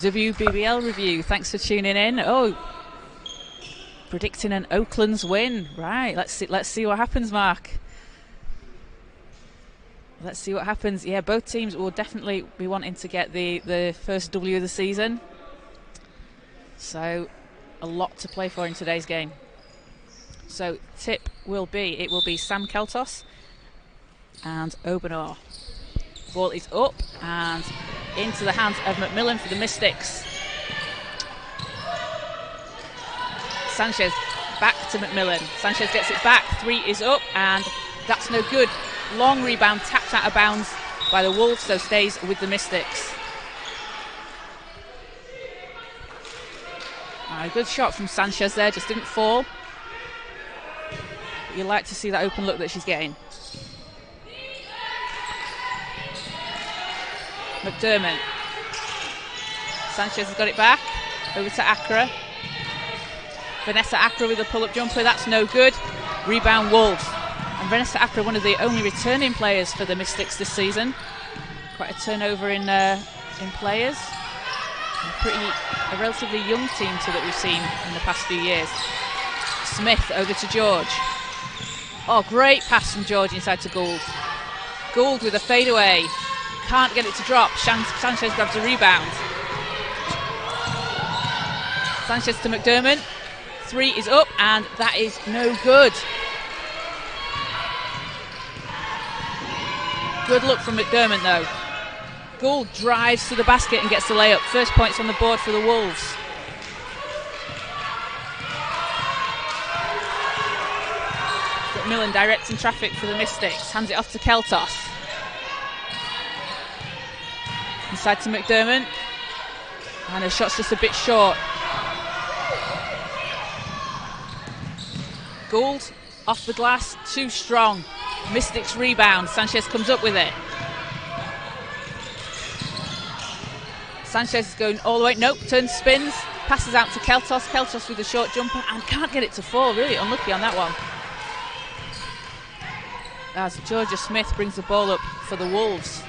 WBBL review. Thanks for tuning in. Oh, predicting an Oaklands win. Right, let's see what happens, Mark. Let's see what happens. Yeah, both teams will definitely be wanting to get the first W of the season. So a lot to play for in today's game. So tip will be Sam Keltos and Obanor. Ball is up and into the hands of McMillan for the Mystics. Sanchez back to McMillan. Sanchez gets it back. 3 is up and that's no good. Long rebound, tapped out of bounds by the Wolves, so stays with the Mystics. Good shot from Sanchez there, just didn't fall. But you like to see that open look that she's getting. McDermott. Sanchez has got it back. Over to Accra. Vanessa Accra with a pull-up jumper. That's no good. Rebound Wolves. And Vanessa Accra, one of the only returning players for the Mystics this season. Quite a turnover in players. A relatively young team too that we've seen in the past few years. Smith over to George. Oh, great pass from George inside to Gould. Gould with a fadeaway. Can't get it to drop. Sanchez grabs a rebound. Sanchez to McDermott. 3 is up and that is no good. Good look from McDermott though. Gould drives to the basket and gets the layup. First points on the board for the Wolves. McMillan directing traffic for the Mystics. Hands it off to Keltos. Inside to McDermott. And her shot's just a bit short. Gould off the glass, too strong. Mystics rebound. Sanchez comes up with it. Sanchez is going all the way. Nope, turns, spins, passes out to Keltos. Keltos with a short jumper and can't get it to fall. Really unlucky on that one. As Georgia Smith brings the ball up for the Wolves.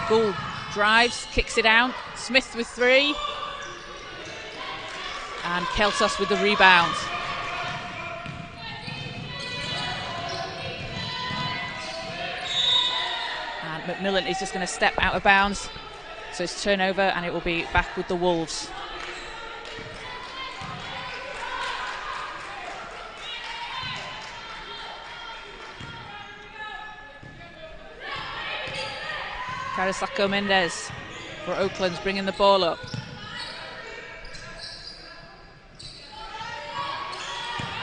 Gould drives, kicks it out. Smith with 3. And Keltos with the rebound. And McMillan is just going to step out of bounds. So it's turnover and it will be back with the Wolves. Carisaco Mendez for Oaklands bringing the ball up.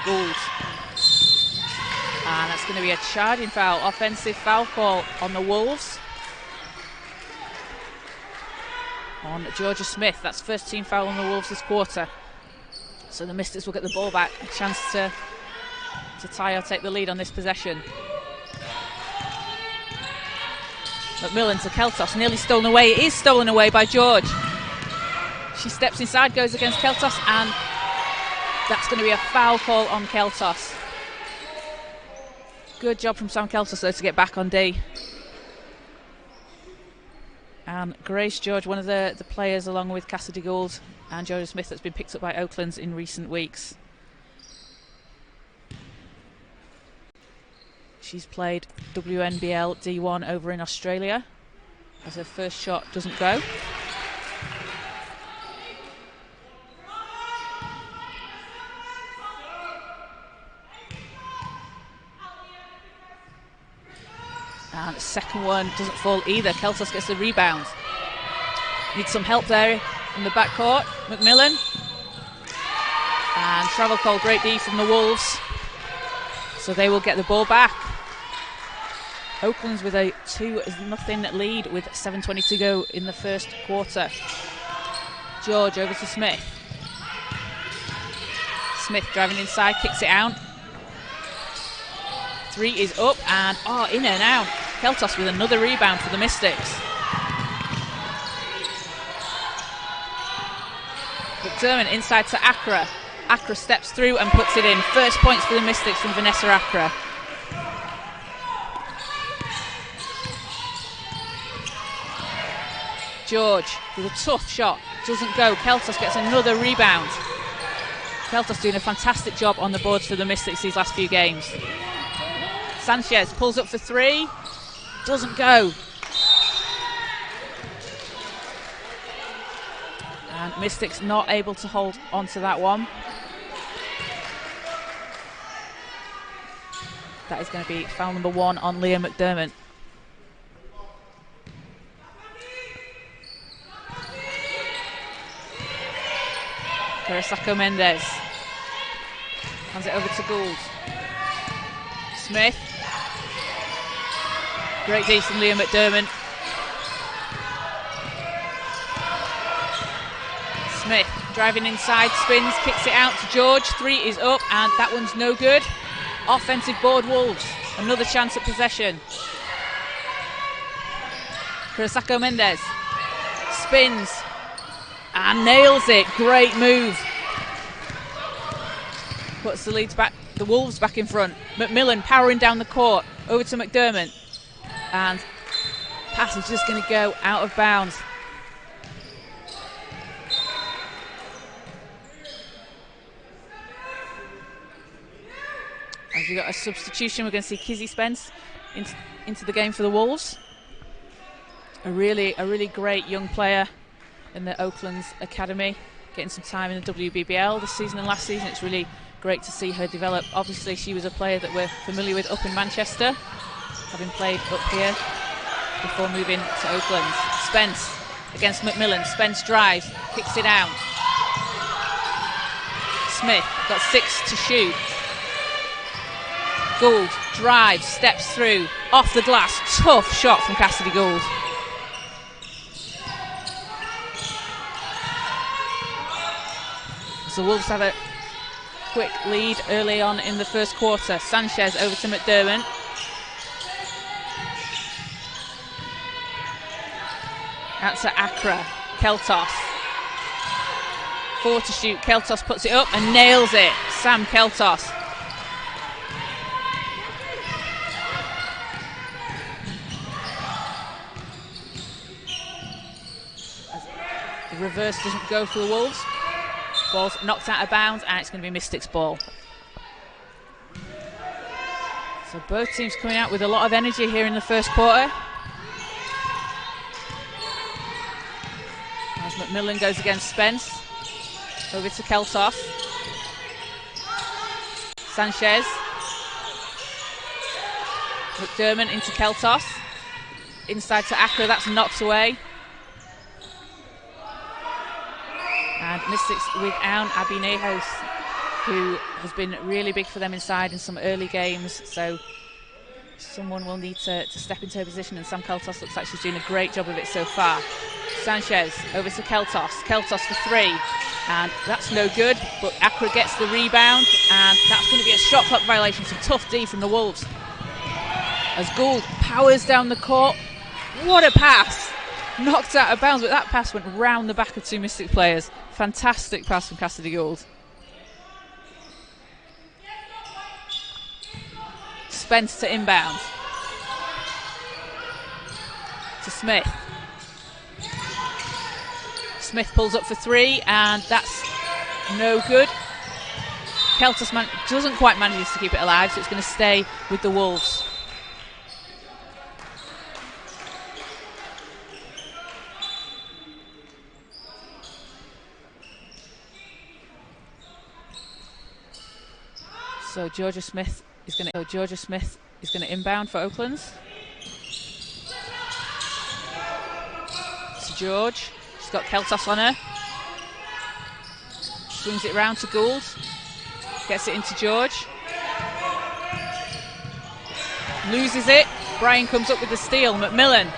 Gould. And that's going to be a charging foul, offensive foul call on the Wolves. On Georgia Smith, that's first team foul on the Wolves this quarter. So the Mystics will get the ball back, a chance to tie or take the lead on this possession. McMillan to Keltos, nearly stolen away. It is stolen away by George. She steps inside, goes against Keltos, and that's going to be a foul call on Keltos. Good job from Sam Keltos though to get back on D. And Grace George, one of the players along with Cassidy Gould and Georgia Smith that's been picked up by Oaklands in recent weeks. She's played WNBL D1 over in Australia as her first shot doesn't go. And the second one doesn't fall either. Keltos gets the rebound. Needs some help there in the backcourt. McMillan. And travel call, great D from the Wolves. So they will get the ball back. Oaklands with a 2-0 lead with 7:20 to go in the first quarter. George over to Smith. Smith driving inside, kicks it out. 3 is up and in and out. Keltos with another rebound for the Mystics. McDermott inside to Accra. Accra steps through and puts it in. First points for the Mystics from Vanessa Accra. George with a tough shot. Doesn't go. Keltos gets another rebound. Keltos doing a fantastic job on the boards for the Mystics these last few games. Sanchez pulls up for three. Doesn't go. And Mystics not able to hold on to that one. That is going to be foul number 1 on Liam McDermott. Carasacco Mendez hands it over to Gould. Smith. Great D from Liam McDermott. Smith driving inside, spins, kicks it out to George. 3 is up, and that one's no good. Offensive board, Wolves. Another chance at possession. Carasacco Mendez spins and nails it. Great move. Puts the Leeds back, the Wolves back in front. McMillan powering down the court. Over to McDermott. And pass is just going to go out of bounds. As we've got a substitution, we're going to see Kizzy Spence into the game for the Wolves. A really great young player in the Oaklands Academy, getting some time in the WBBL this season and last season. It's really great to see her develop. Obviously, she was a player that we're familiar with up in Manchester, having played up here before moving to Oaklands. Spence against McMillan. Spence drives, kicks it out. Smith got 6 to shoot. Gould drives, steps through, off the glass. Tough shot from Cassidy Gould. So Wolves have a quick lead early on in the first quarter. Sanchez over to McDermott. Out to Accra. Keltos. 4 to shoot. Keltos puts it up and nails it. Sam Keltos. The reverse doesn't go for the Wolves. Ball's knocked out of bounds, and it's going to be Mystics' ball. So both teams coming out with a lot of energy here in the first quarter. As McMillan goes against Spence. Over to Keltos. Sanchez. McDermott into Keltos. Inside to Accra, that's knocked away. And Mystics without Abby Nehos, who has been really big for them inside in some early games. So someone will need to step into her position, and Sam Keltos looks like she's doing a great job of it so far. Sanchez over to Keltos. Keltos for 3, and that's no good, but Accra gets the rebound, and that's going to be a shot clock violation. Some tough D from the Wolves. As Gould powers down the court. What a pass! Knocked out of bounds, but that pass went round the back of 2 Mystic players. Fantastic pass from Cassidy Gould. Spence to inbound. To Smith. Smith pulls up for 3, and that's no good. Keltos doesn't quite manage to keep it alive, so it's going to stay with the Wolves. So Georgia Smith is going to inbound for Oaklands. To George. She's got Keltos on her. Swings it round to Gould. Gets it into George. Loses it. Brian comes up with the steal. McMillan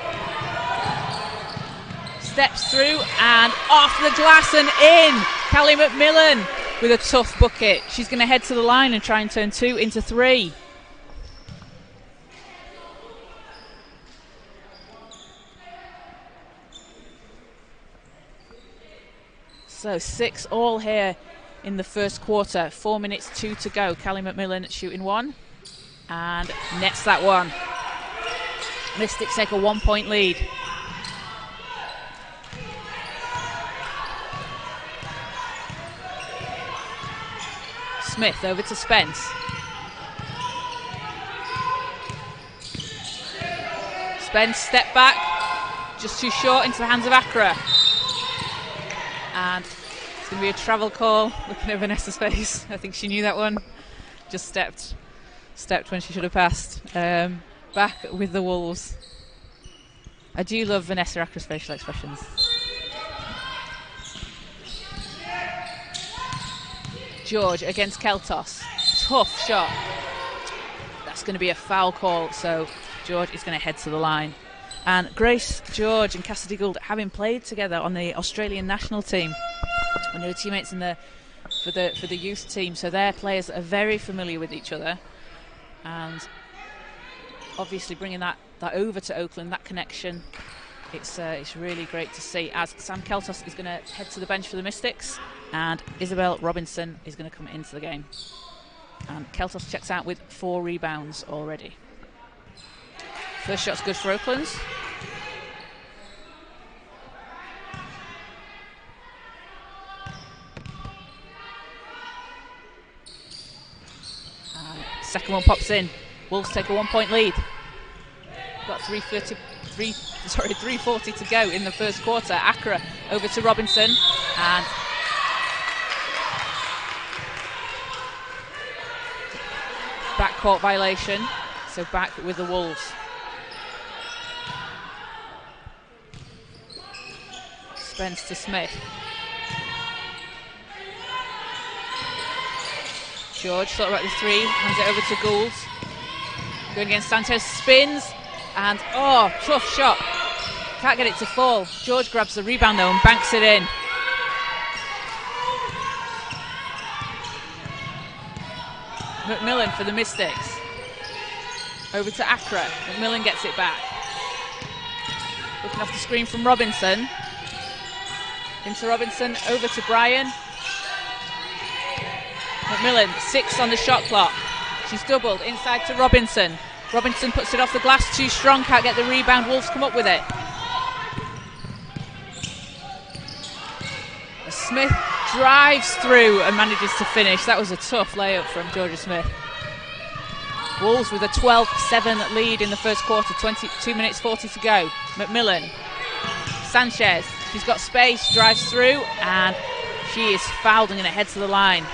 steps through and off the glass and in. Callie McMillan with a tough bucket. She's going to head to the line and try and turn 2 into 3. So 6-all here in the first quarter. 4 minutes, 2 to go. Callie McMillan shooting 1 and nets that one. Mystics take a 1-point lead. Smith, over to Spence. Spence, step back, just too short, into the hands of Accra. And it's going to be a travel call. Looking at Vanessa's face, I think she knew that one. Just stepped when she should have passed. Back with the Wolves. I do love Vanessa Accra's facial expressions. George against Keltos. Tough shot. That's going to be a foul call, so George is going to head to the line. And Grace George and Cassidy Gould, having played together on the Australian national team when they were teammates for the youth team, so their players are very familiar with each other. And obviously bringing that over to Oakland, that connection, it's really great to see, as Sam Keltos is going to head to the bench for the Mystics and Isabel Robinson is going to come into the game. And Keltos checks out with 4 rebounds already. First shot's good for Oaklands. Second one pops in. Wolves take a 1-point lead. Got 3:40 to go in the first quarter. Accra over to Robinson, and backcourt violation. So back with the Wolves. Spence to Smith. George thought about the 3, hands it over to Gould. Going against Sanchez, spins, and tough shot. Can't get it to fall. George grabs the rebound though and banks it in. McMillan for the Mystics. Over to Accra. McMillan gets it back. Looking off the screen from Robinson. Into Robinson, over to Bryan. McMillan, 6 on the shot clock. She's doubled inside to Robinson. Robinson puts it off the glass, too strong, can't get the rebound. Wolves come up with it. Smith drives through and manages to finish. That was a tough layup from Georgia Smith. Wolves with a 12-7 lead in the first quarter, 22 minutes 40 to go. McMillan, Sanchez, she's got space, drives through, and she is fouled and going to head to the line.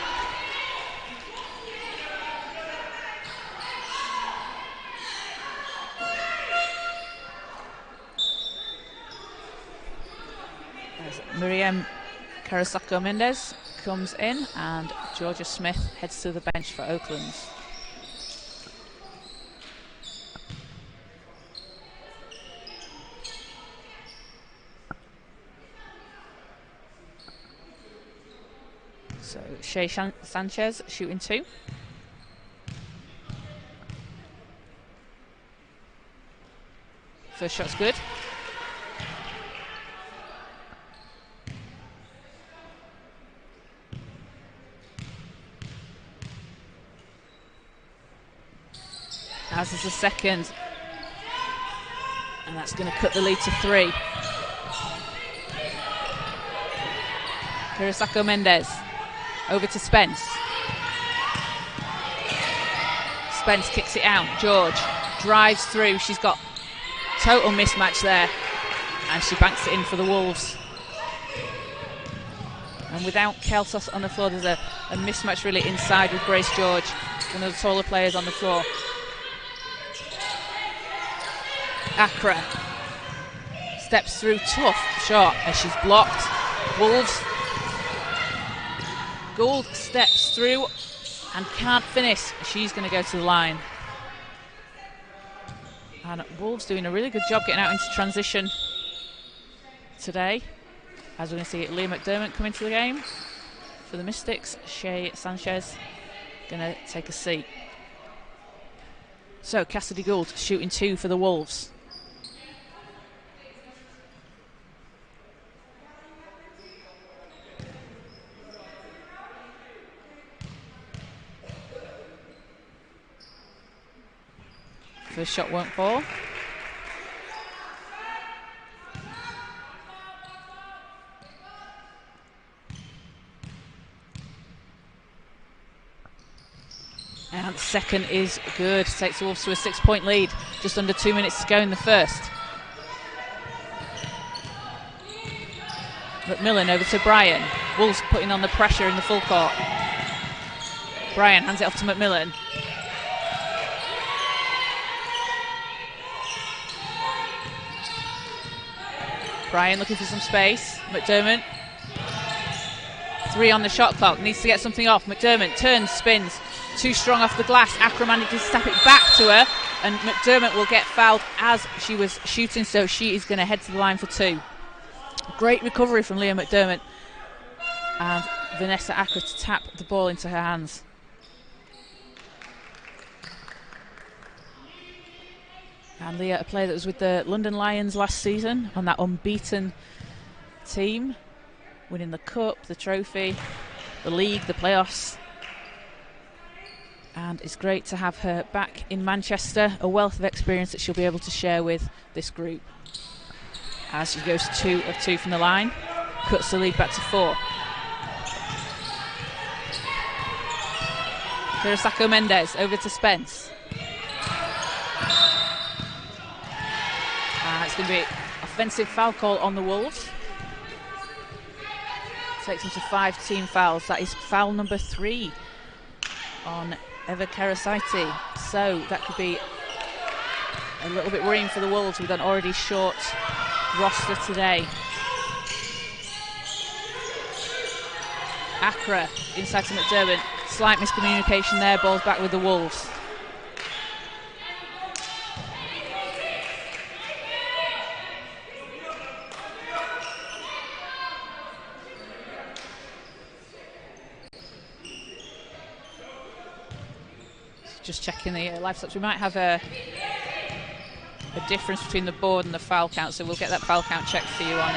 Miriam Carasacco Mendez comes in, and Georgia Smith heads to the bench for Oaklands. So Shay Sanchez shooting 2. First shot's good. As is the second, and that's going to cut the lead to 3. Carasacco Mendez over to Spence. Spence kicks it out. George drives through. She's got total mismatch there, and she banks it in for the Wolves. And without Keltos on the floor, there's a mismatch really inside with Grace George, one of the taller players on the floor. Accra steps through, tough shot, and she's blocked. Wolves. Gould steps through and can't finish. She's going to go to the line. And Wolves doing a really good job getting out into transition today. As we're going to see Leah McDermott come into the game for the Mystics. Shay Sanchez going to take a seat. So Cassidy Gould shooting 2 for the Wolves. First shot won't fall. And second is good. Takes the Wolves to a 6-point lead. Just under 2 minutes to go in the first. McMillan over to Bryan. Wolves putting on the pressure in the full court. Bryan hands it off to McMillan. Bryan looking for some space. McDermott. 3 on the shot clock. Needs to get something off. McDermott turns, spins. Too strong off the glass. Accra manages to step it back to her. And McDermott will get fouled as she was shooting, so she is going to head to the line for 2. Great recovery from Leah McDermott. And Vanessa Accra to tap the ball into her hands. And Leah, a player that was with the London Lions last season on that unbeaten team, winning the cup, the trophy, the league, the playoffs. And it's great to have her back in Manchester, a wealth of experience that she'll be able to share with this group. As she goes 2 of 2 from the line, cuts the lead back to 4. Hirosako Mendez over to Spence. It's going to be offensive foul call on the Wolves. Takes them to 5 team fouls. That is foul number 3 on Eva Karasaiti. So that could be a little bit worrying for the Wolves with an already short roster today. Accra inside to McDermott. Slight miscommunication there. Ball's back with the Wolves. Just checking the Livestats. We might have a difference between the board and the foul count, so we'll get that foul count checked for you on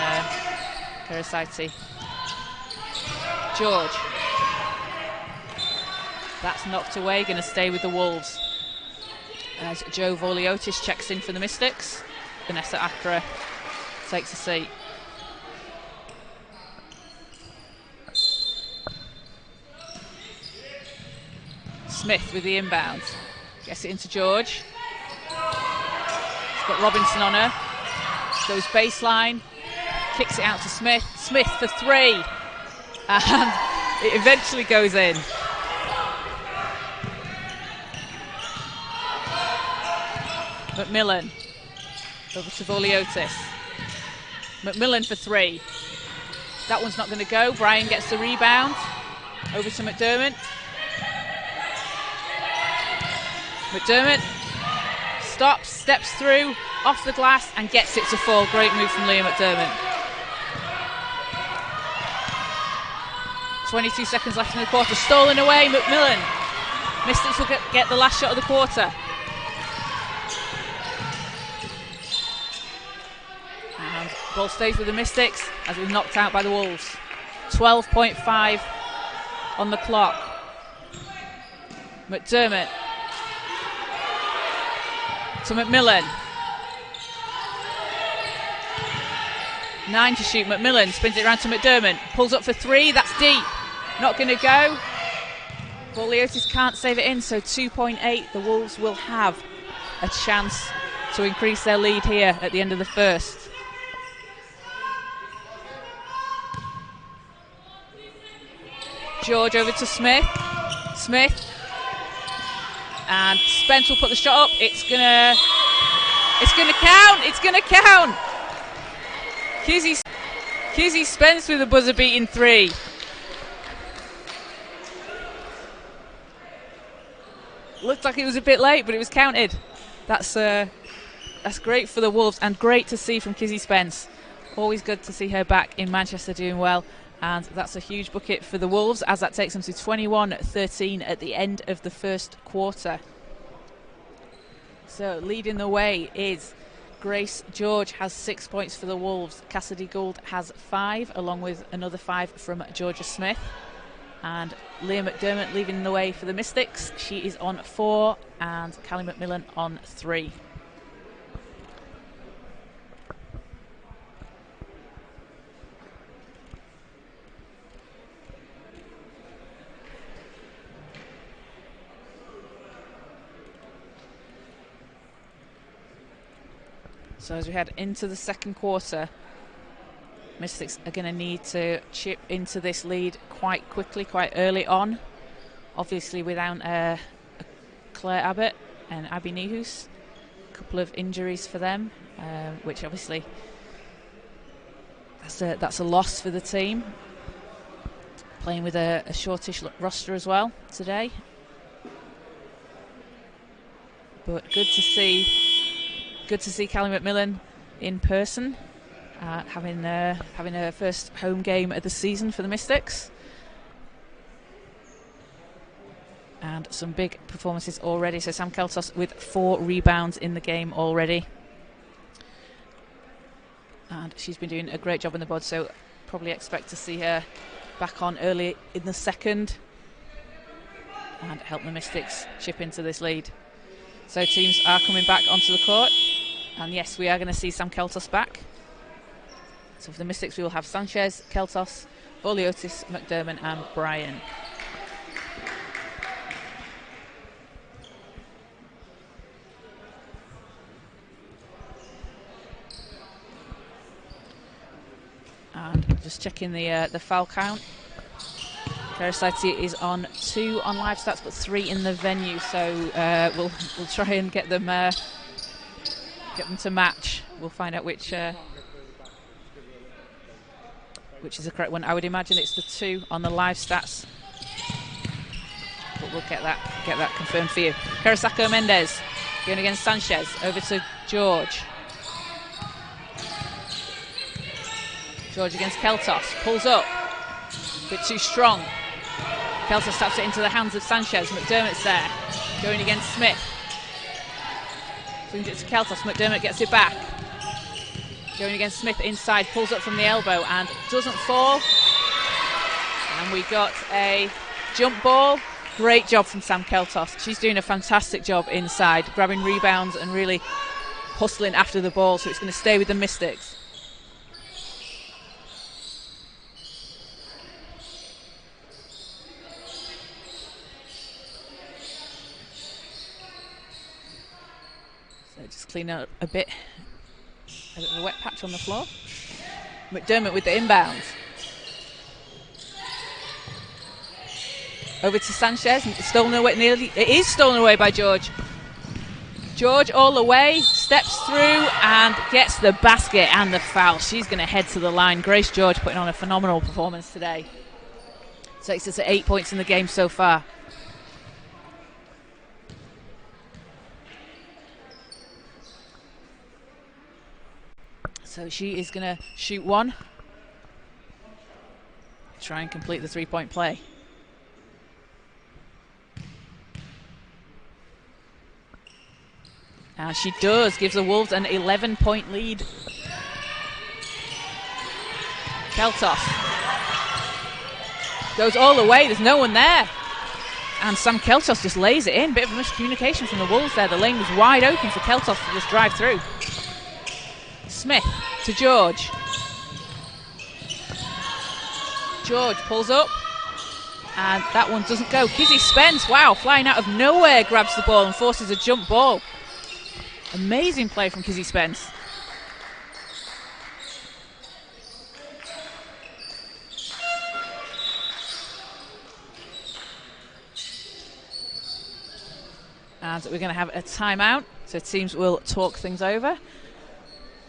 Karasaiti. George. That's knocked away, going to stay with the Wolves. As Joe Vorliotis checks in for the Mystics. Vanessa Accra takes a seat. Smith with the inbound. Gets it into George. She's got Robinson on her. Goes baseline. Kicks it out to Smith. Smith for 3. And it eventually goes in. McMillan. Over to Vorliotis. McMillan for 3. That one's not going to go. Bryan gets the rebound. Over to McDermott. McDermott stops, steps through, off the glass, and gets it to fall. Great move from Leah McDermott. 22 seconds left in the quarter. Stolen away, McMillan. Mystics will get the last shot of the quarter. And ball stays with the Mystics as it was knocked out by the Wolves. 12.5 on the clock. McDermott to McMillan. 9 to shoot. McMillan spins it around to McDermott. Pulls up for 3. That's deep. Not going to go. Vorliotis can't save it in, so 2.8. The Wolves will have a chance to increase their lead here at the end of the first. George over to Smith. Smith. And Spence will put the shot up. It's gonna count. It's gonna count. Kizzy Spence with a buzzer-beating 3. Looked like it was a bit late, but it was counted. That's great for the Wolves and great to see from Kizzy Spence. Always good to see her back in Manchester doing well. And that's a huge bucket for the Wolves as that takes them to 21-13 at the end of the first quarter. So leading the way is Grace George, has 6 points for the Wolves. Cassidy Gould has 5, along with another 5 from Georgia Smith. And Leah McDermott leading the way for the Mystics. She is on 4 and Callie McMillan on 3. So as we head into the second quarter, Mystics are going to need to chip into this lead quite quickly, quite early on. Obviously without Claire Abbott and Abby Nihus. A couple of injuries for them, which obviously that's a loss for the team. Playing with a shortish roster as well today. But good to see Callie McMillan in person, having her first home game of the season for the Mystics. And some big performances already. So Sam Keltos with 4 rebounds in the game already. And she's been doing a great job on the board, so probably expect to see her back on early in the second and help the Mystics chip into this lead. So teams are coming back onto the court. And yes, we are going to see Sam Keltos back. So for the Mystics, we will have Sanchez, Keltos, Boliotis, McDermott and Bryan. And just checking the foul count. Karasati is on 2 on Livestats, but 3 in the venue. So we'll try and get them to match. We'll find out which is the correct one. I would imagine it's the 2 on the Livestats, but we'll get that confirmed for you. Karasako Mendez going against Sanchez. Over to George. George against Keltos, pulls up, a bit too strong. Keltos taps it into the hands of Sanchez. McDermott's there, going against Smith. Swings it to Keltos, McDermott gets it back. Going against Smith inside, pulls up from the elbow and doesn't fall. And we got a jump ball. Great job from Sam Keltos. She's doing a fantastic job inside, grabbing rebounds and really hustling after the ball, so it's going to stay with the Mystics. Just clean up a bit of a wet patch on the floor. McDermott with the inbound. Over to Sanchez. Stolen away nearly. It is stolen away by George. George all the way, steps through and gets the basket and the foul. She's going to head to the line. Grace George putting on a phenomenal performance today. Takes us at 8 points in the game so far. So she is going to shoot 1. Try and complete the 3-point play. And she does, gives the Wolves an 11-point lead. Keltos goes all the way, there's no one there. And Sam Keltos just lays it in. Bit of miscommunication from the Wolves there. The lane was wide open for Keltos to just drive through. Smith to George. George pulls up. And that one doesn't go. Kizzy Spence, wow, flying out of nowhere, grabs the ball and forces a jump ball. Amazing play from Kizzy Spence. And we're going to have a timeout, so teams will talk things over.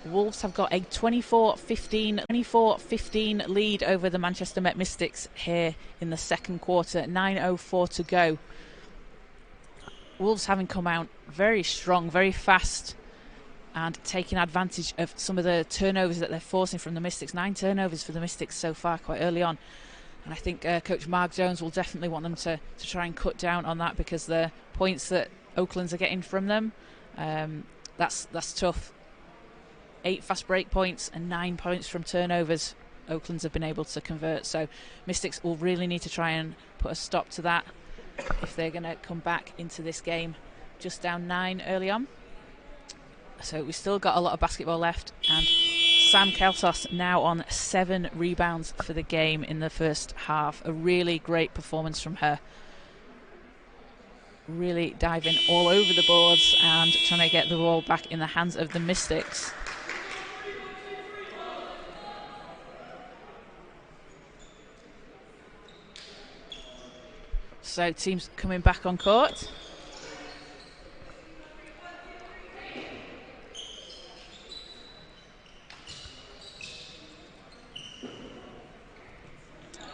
The Wolves have got a 24-15 lead over the Manchester Met Mystics here in the second quarter. 9:04 to go. Wolves having come out very strong, very fast, and taking advantage of some of the turnovers that they're forcing from the Mystics. 9 turnovers for the Mystics so far, quite early on. And I think Coach Mark Jones will definitely want them to try and cut down on that, because the points that Oaklands are getting from them, that's tough. 8 fast break points and 9 points from turnovers Oaklands have been able to convert. So Mystics will really need to try and put a stop to that if they're going to come back into this game just down 9 early on. So we've still got a lot of basketball left, and Sam Keltos now on 7 rebounds for the game in the first half. A really great performance from her. Really diving all over the boards and trying to get the ball back in the hands of the Mystics. So teams coming back on court.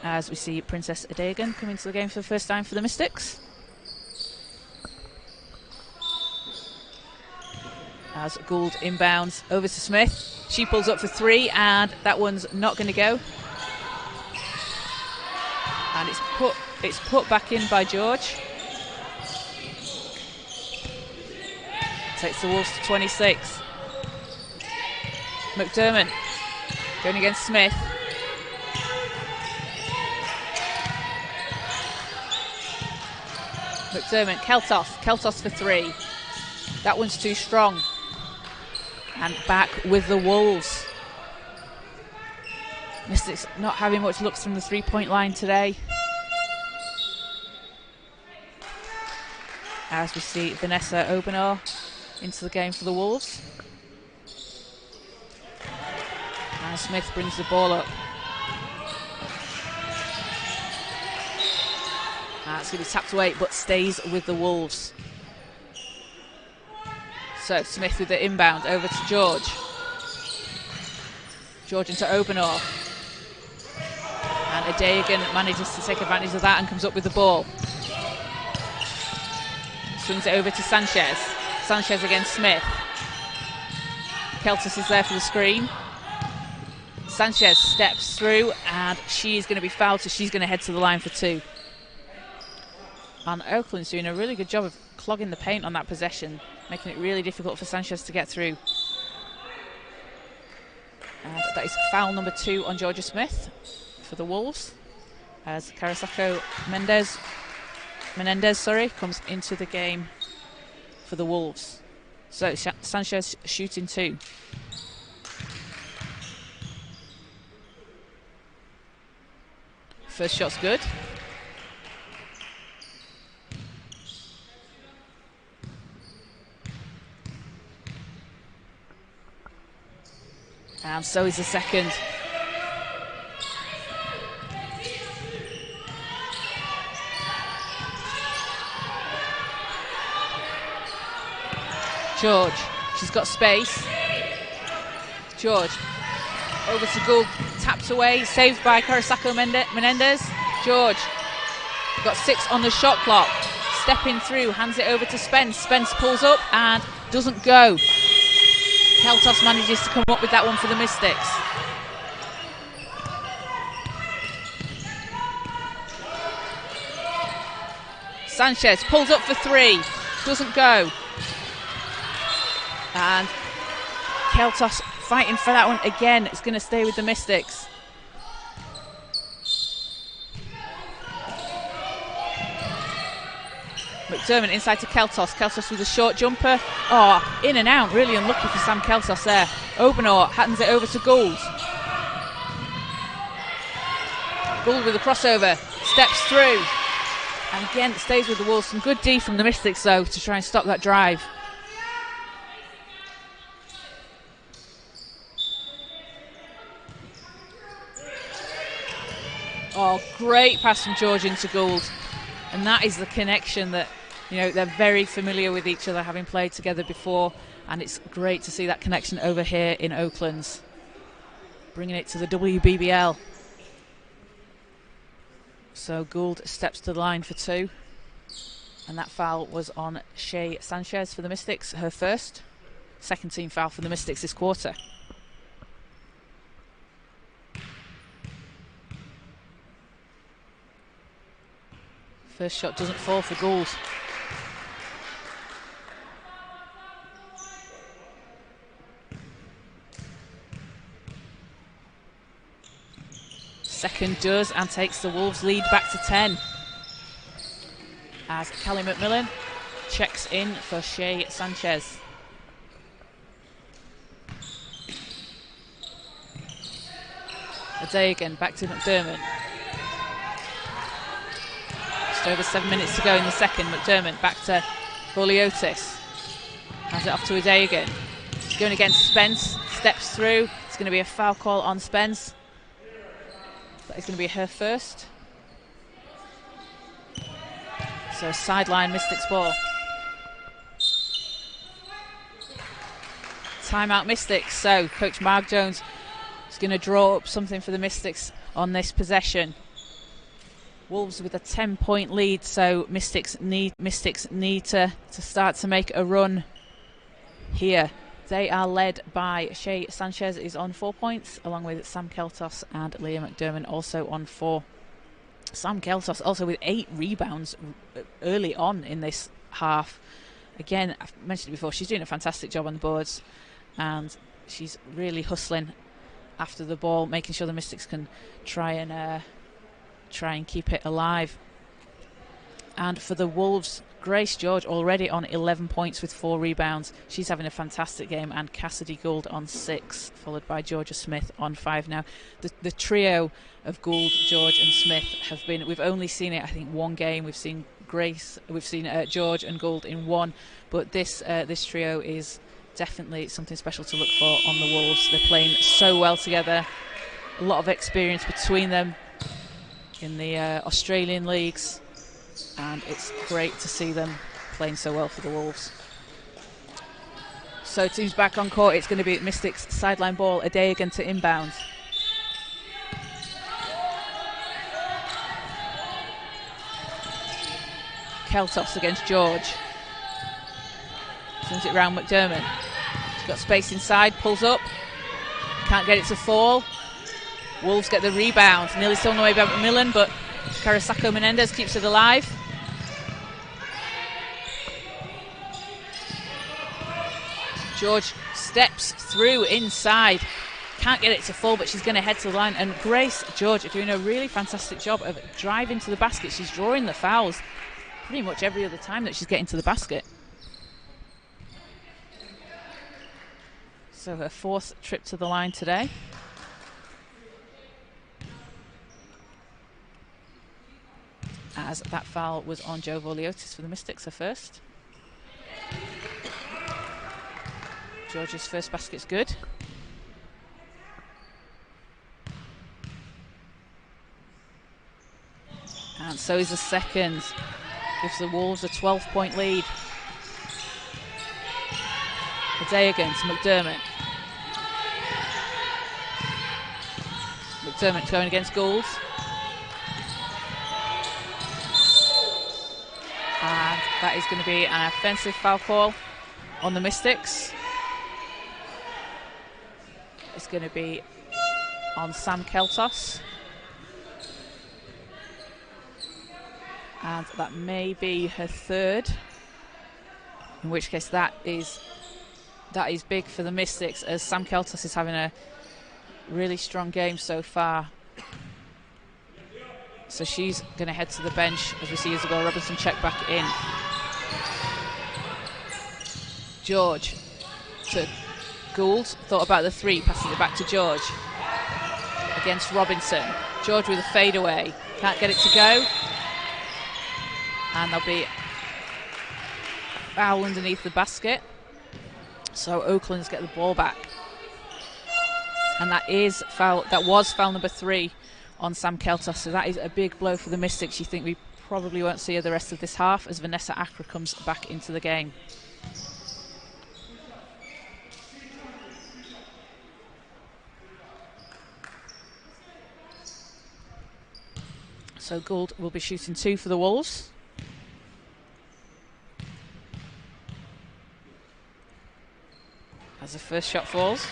As we see Princess Adegan come into the game for the first time for the Mystics. As Gould inbounds over to Smith. She pulls up for three, and that one's not going to go. And it's put back in by George. Takes the Wolves to 26. McDermott going against Smith. McDermott, Keltos for three. That one's too strong. And back with the Wolves. Mystics not having much looks from the three-point line today. As we see Vanessa Obenor into the game for the Wolves. And Smith brings the ball up. It's going to be tapped away, but stays with the Wolves. So Smith with the inbound over to George. George into Obenor. And Adegan manages to take advantage of that and comes up with the ball. Swings it over to Sanchez. Sanchez against Smith. Keltis is there for the screen. Sanchez steps through, and she's going to be fouled, so she's going to head to the line for two. And Oakland's doing a really good job of clogging the paint on that possession, making it really difficult for Sanchez to get through. And that is foul number 2 on Georgia Smith for the Wolves, as Carrasco Menendez comes into the game for the Wolves. So Sanchez shooting 2. First shot's good. And so is the second. George, she's got space. George, over to Gould, tapped away, saved by Carrasco Menendez. George, got 6 on the shot clock. Stepping through, hands it over to Spence. Spence pulls up and doesn't go. Keltos manages to come up with that one for the Mystics. Sanchez pulls up for 3, doesn't go. And Keltos fighting for that one again. It's going to stay with the Mystics. McDermott inside to Keltos. Keltos with a short jumper. Oh, in and out. Really unlucky for Sam Keltos there. Obenor hands it over to Gould. Gould with a crossover. Steps through. And again, it stays with the Wolves. Some good D from the Mystics, though, to try and stop that drive. Oh, great pass from George into Gould. And that is the connection that, you know, they're very familiar with each other, having played together before, and it's great to see that connection over here in Oaklands, bringing it to the WBBL. So Gould steps to the line for 2, and that foul was on Shea Sanchez for the Mystics, her first. Second team foul for the Mystics this quarter. First shot doesn't fall for Gould. Second does, and takes the Wolves lead back to 10. As Callie McMillan checks in for Shea Sanchez. Adegan back to McDermott. Just over 7 minutes to go in the second. McDermott back to Boliotis. Has it off to Adegan. Going against Spence. Steps through. It's going to be a foul call on Spence. That is going to be her first. So sideline Mystics ball. Timeout Mystics. So Coach Mark Jones is going to draw up something for the Mystics on this possession. Wolves with a 10-point lead, so Mystics need to start to make a run here. They are led by Shay Sanchez, is on 4 points, along with Sam Keltos and Leah McDermott also on 4. Sam Keltos also with 8 rebounds early on in this half. Again, I've mentioned it before, she's doing a fantastic job on the boards, and she's really hustling after the ball, making sure the Mystics can try and keep it alive. And for the Wolves, Grace George already on 11 points with 4 rebounds. She's having a fantastic game. And Cassidy Gould on 6, followed by Georgia Smith on 5. Now, the trio of Gould, George and Smith have been, we've only seen it, I think, one game. We've seen Grace, we've seen George and Gould in one. But this trio is definitely something special to look for on the Wolves. They're playing so well together. A lot of experience between them in the Australian leagues, and it's great to see them playing so well for the Wolves. So teams back on court. It's going to be Mystics sideline ball. Adeogun to inbound. Keltos against George. Swings it round McDermott. She's got space inside, pulls up, can't get it to fall. Wolves get the rebound, nearly stolen away by McMillan, but Carasako Menendez keeps it alive. George steps through inside, can't get it to fall, but she's going to head to the line. And Grace George are doing a really fantastic job of driving to the basket. She's drawing the fouls pretty much every other time that she's getting to the basket. So her 4th trip to the line today. As that foul was on Jo Voliotis for the Mystics, her first. George's first basket's good. And so is the second. Gives the Wolves a 12-point lead. Adeogun to McDermott. McDermott going against Gould. And that is going to be an offensive foul call on the Mystics. It's going to be on Sam Keltos. And that may be her 3rd. In which case that is big for the Mystics, as Sam Keltos is having a really strong game so far. So she's going to head to the bench as we see Isabel Robinson check back in. George to Gould, thought about the 3, passes it back to George. Against Robinson. George with a fadeaway, can't get it to go. And there'll be a foul underneath the basket. So Oaklands get the ball back. And that was foul number 3 on Sam Keltos, so that is a big blow for the Mystics. You think we probably won't see her the rest of this half as Vanessa Accra comes back into the game. So Gould will be shooting 2 for the Wolves. As the first shot falls.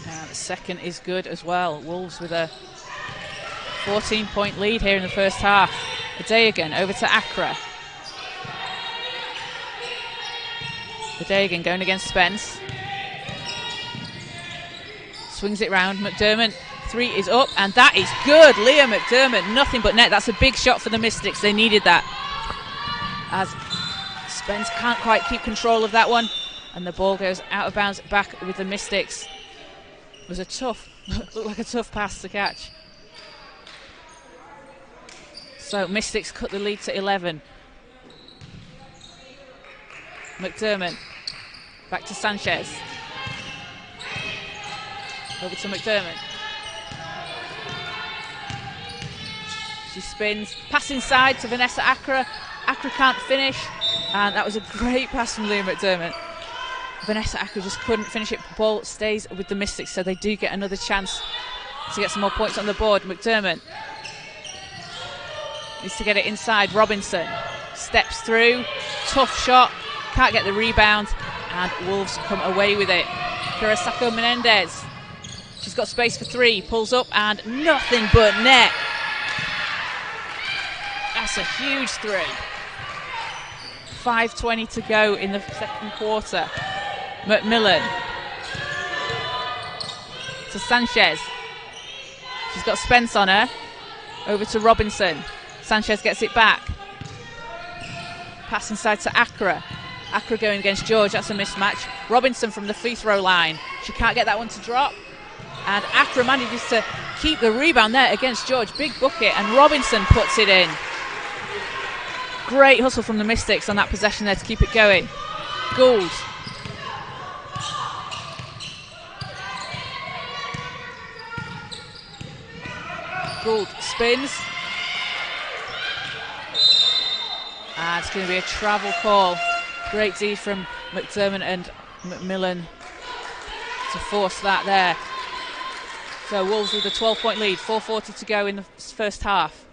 And the second is good as well. Wolves with a 14-point lead here in the first half. Adeogun over to Accra. Adeogun going against Spence. Swings it round. McDermott. 3 is up, and that is good. Leah McDermott, nothing but net. That's a big shot for the Mystics. They needed that. As Spence can't quite keep control of that one, and the ball goes out of bounds back with the Mystics. It was looked like a tough pass to catch. So Mystics cut the lead to 11. McDermott back to Sanchez. Over to McDermott. She spins, pass inside to Vanessa Accra. Accra can't finish, and that was a great pass from Leah McDermott. Vanessa Accra just couldn't finish it. Ball stays with the Mystics, so they do get another chance to get some more points on the board. McDermott needs to get it inside. Robinson steps through, tough shot, can't get the rebound, and Wolves come away with it. Kurosako Menendez, she's got space for three, pulls up, and nothing but net. That's a huge three. 5:20 to go in the second quarter. McMillan to Sanchez. She's got Spence on her. Over to Robinson. Sanchez gets it back. Pass inside to Accra. Accra going against George. That's a mismatch. Robinson from the free throw line. She can't get that one to drop. And Accra manages to keep the rebound there against George. Big bucket, and Robinson puts it in. Great hustle from the Mystics on that possession there to keep it going. Gould. Gould spins. And it's going to be a travel call. Great D from McDermott and McMillan to force that there. So Wolves with a 12-point lead, 4:40 to go in the first half.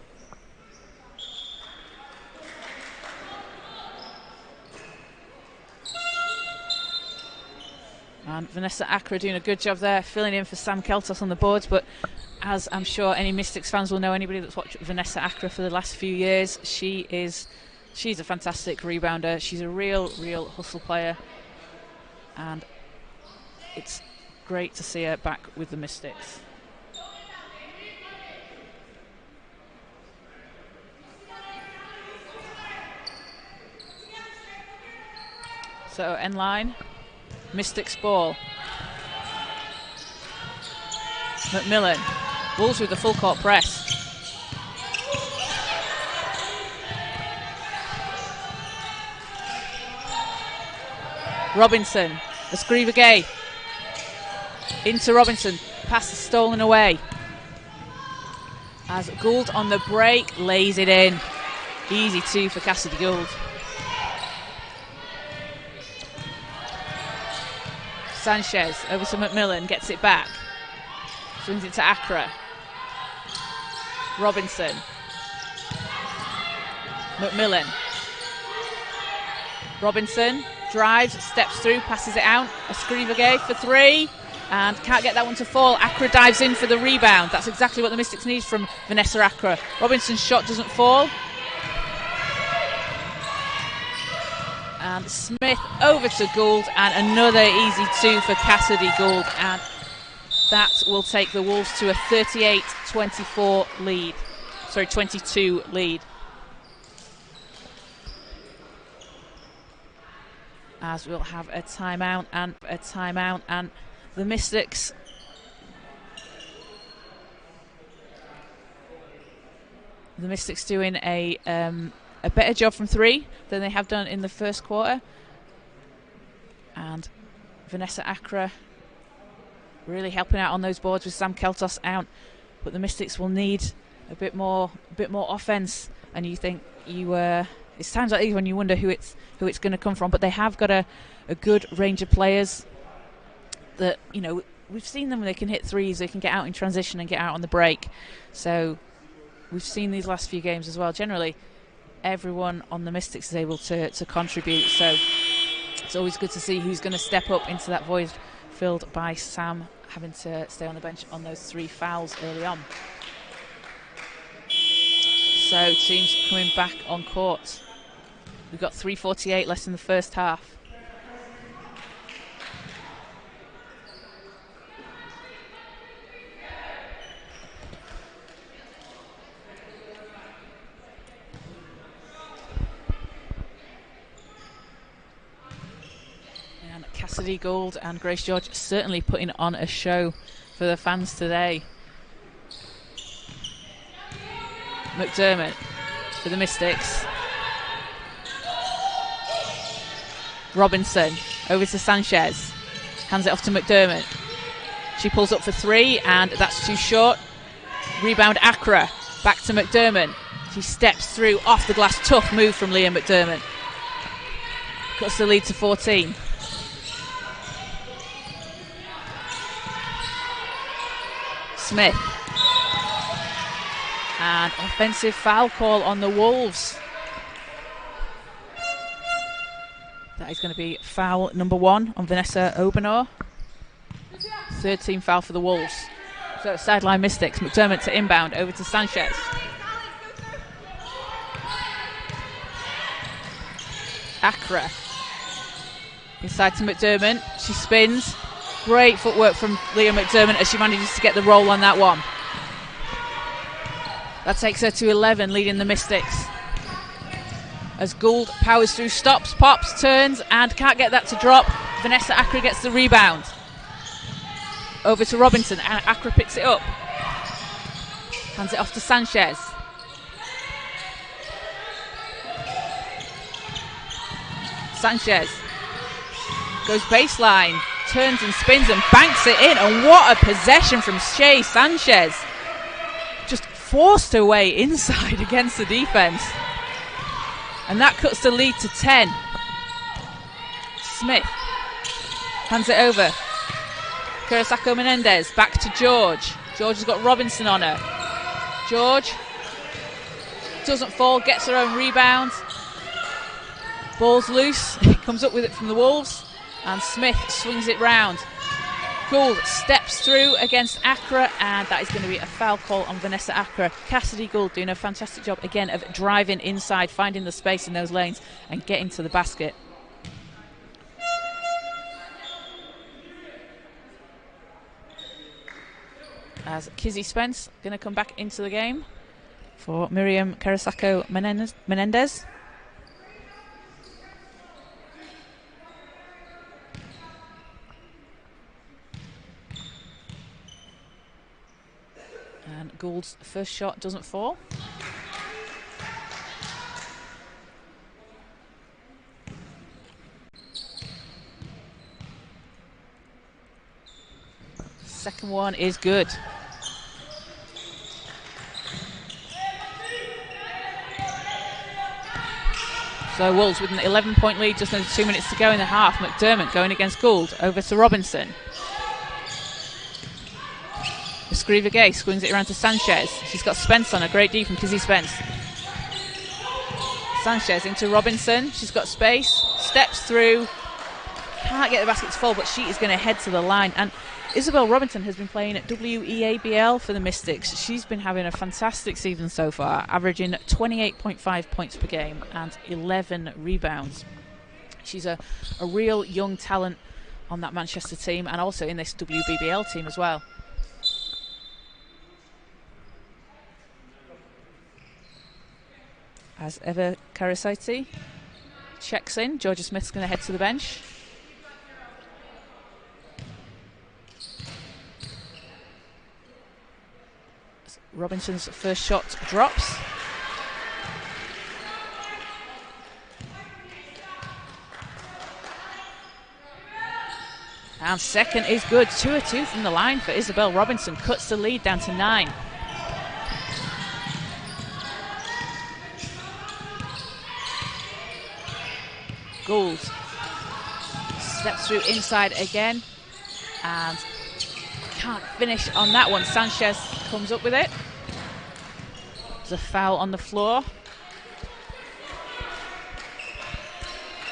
And Vanessa Accra doing a good job there, filling in for Sam Keltos on the boards. But as I'm sure any Mystics fans will know, anybody that's watched Vanessa Accra for the last few years, she's a fantastic rebounder. She's a real hustle player. And it's great to see her back with the Mystics. So end line. Mystics ball. McMillan. Wolves with the full court press. Robinson. Escriva Gay. Into Robinson. Pass is stolen away. As Gould on the break lays it in. Easy two for Cassidy Gould. Sanchez over to McMillan, gets it back. Swings it to Accra. Robinson. McMillan. Robinson drives, steps through, passes it out. Escriva Gay for three, and can't get that one to fall. Accra dives in for the rebound. That's exactly what the Mystics need from Vanessa Accra. Robinson's shot doesn't fall. And Smith over to Gould, and another easy two for Cassidy Gould, and that will take the Wolves to a 38-24 lead. Sorry, 22 lead. As we'll have a timeout and the Mystics doing a better job from three than they have done in the first quarter. And Vanessa Accra really helping out on those boards with Sam Keltos out. But the Mystics will need a bit more offense. And you think it's times like these when you wonder who it's going to come from. But they have got a good range of players that, you know, we've seen them. They can hit threes, they can get out in transition and get out on the break. So we've seen these last few games as well. Generally, everyone on the Mystics is able to contribute, so it's always good to see who's going to step up into that void filled by Sam having to stay on the bench on those three fouls early on. So teams coming back on court. We've got 3:48 left in the first half. Cassidy Gould and Grace George certainly putting on a show for the fans today. McDermott for the Mystics. Robinson over to Sanchez. Hands it off to McDermott. She pulls up for 3, and that's too short. Rebound Accra. Back to McDermott. She steps through off the glass. Tough move from Leah McDermott. Cuts the lead to 14. Smith. And offensive foul call on the Wolves. That is going to be foul number 1 on Vanessa Obenor. 3rd team foul for the Wolves. So sideline Mystics. McDermott to inbound, over to Sanchez. Accra. Inside to McDermott. She spins. Great footwork from Leah McDermott as she manages to get the roll on that one. That takes her to 11, leading the Mystics. As Gould powers through, stops, pops, turns, and can't get that to drop. Vanessa Accra gets the rebound. Over to Robinson, and Accra picks it up. Hands it off to Sanchez. Sanchez goes baseline, turns and spins and banks it in. And what a possession from Shea Sanchez. Just forced her way inside against the defense. And that cuts the lead to 10. Smith hands it over. Kurosako Menendez back to George. George has got Robinson on her. George doesn't fall, gets her own rebound. Ball's loose, comes up with it from the Wolves, and Smith swings it round. Gould steps through against Accra, and that is going to be a foul call on Vanessa Accra. Cassidy Gould doing a fantastic job again of driving inside, finding the space in those lanes and getting to the basket. As Kizzy Spence going to come back into the game for Miriam Kurosako Menendez. And Gould's first shot doesn't fall. Second one is good. So Wolves with an 11-point lead, just under 2 minutes to go in the half. McDermott going against Gould, over to Robinson. Escriva Gay swings it around to Sanchez. She's got Spence on her, great D from Kizzy Spence. Sanchez into Robinson, she's got space, steps through, can't get the basket to fall, but she is going to head to the line. And Isabel Robinson has been playing at WEABL for the Mystics. She's been having a fantastic season so far, averaging 28.5 points per game and 11 rebounds. She's a real young talent on that Manchester team and also in this WBBL team as well. As Eva Karasaiti checks in, Georgia Smith's going to head to the bench. Robinson's first shot drops. And second is good. 2 of 2 from the line for Isabel Robinson. Cuts the lead down to 9. Gould steps through inside again and can't finish on that one. Sanchez comes up with it. There's a foul on the floor.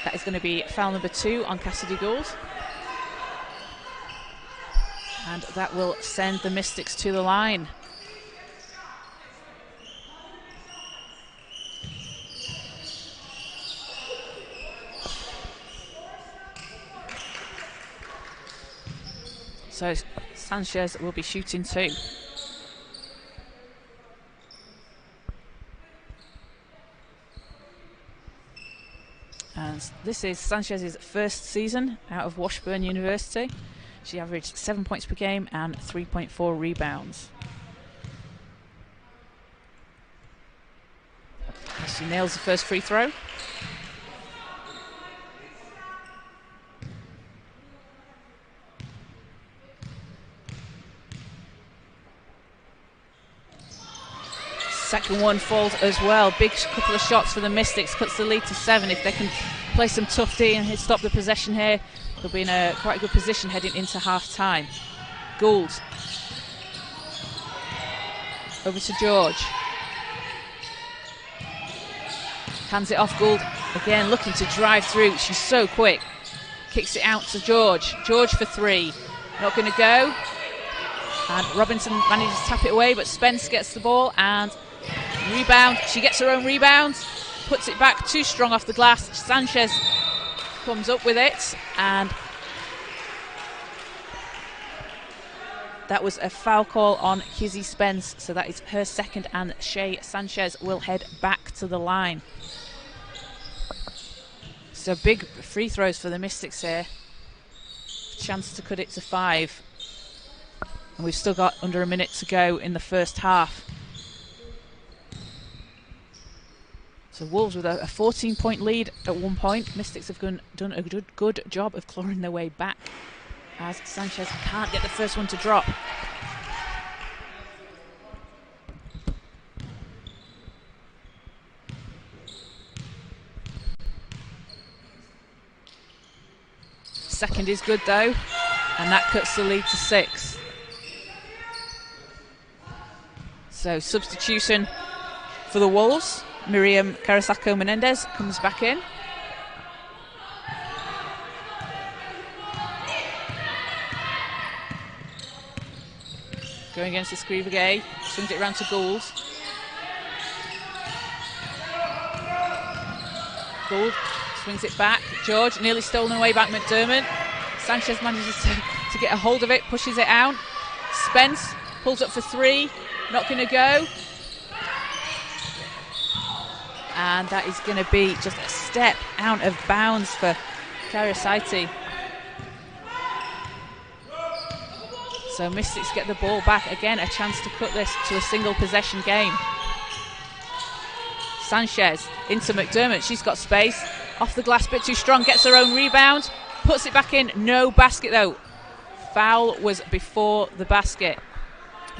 That is going to be foul number 2 on Cassidy Gould. And that will send the Mystics to the line. So Sanchez will be shooting 2. And this is Sanchez's first season out of Washburn University. She averaged 7 points per game and 3.4 rebounds. As she nails the first free throw. Second one falls as well. Big couple of shots for the Mystics, cuts the lead to 7. If they can play some tough D and stop the possession here, they'll be in a quite good position heading into half-time. Gould. Over to George. Hands it off. Gould again looking to drive through. She's so quick. Kicks it out to George. George for 3. Not going to go. And Robinson manages to tap it away, but Spence gets the ball and rebound. She gets her own rebound. Puts it back too strong off the glass. Sanchez comes up with it, and that was a foul call on Kizzy Spence, so that is her second, and Shay Sanchez will head back to the line. So big free throws for the Mystics here. Chance to cut it to 5. And we've still got under a minute to go in the first half. So Wolves with a 14-point lead at one point. Mystics have done a good job of clawing their way back, as Sanchez can't get the first one to drop. Second is good though, and that cuts the lead to 6. So substitution for the Wolves. Miriam Carasacco Menendez comes back in. Going against the Scrivagay, swings it around to Gould. Gould swings it back. George nearly stolen away by McDermott. Sanchez manages to get a hold of it, pushes it out. Spence pulls up for 3, not going to go. And that is going to be just a step out of bounds for Karasaiti. So Mystics get the ball back. Again, a chance to cut this to a single possession game. Sanchez into McDermott. She's got space. Off the glass, bit too strong. Gets her own rebound. Puts it back in. No basket though. Foul was before the basket.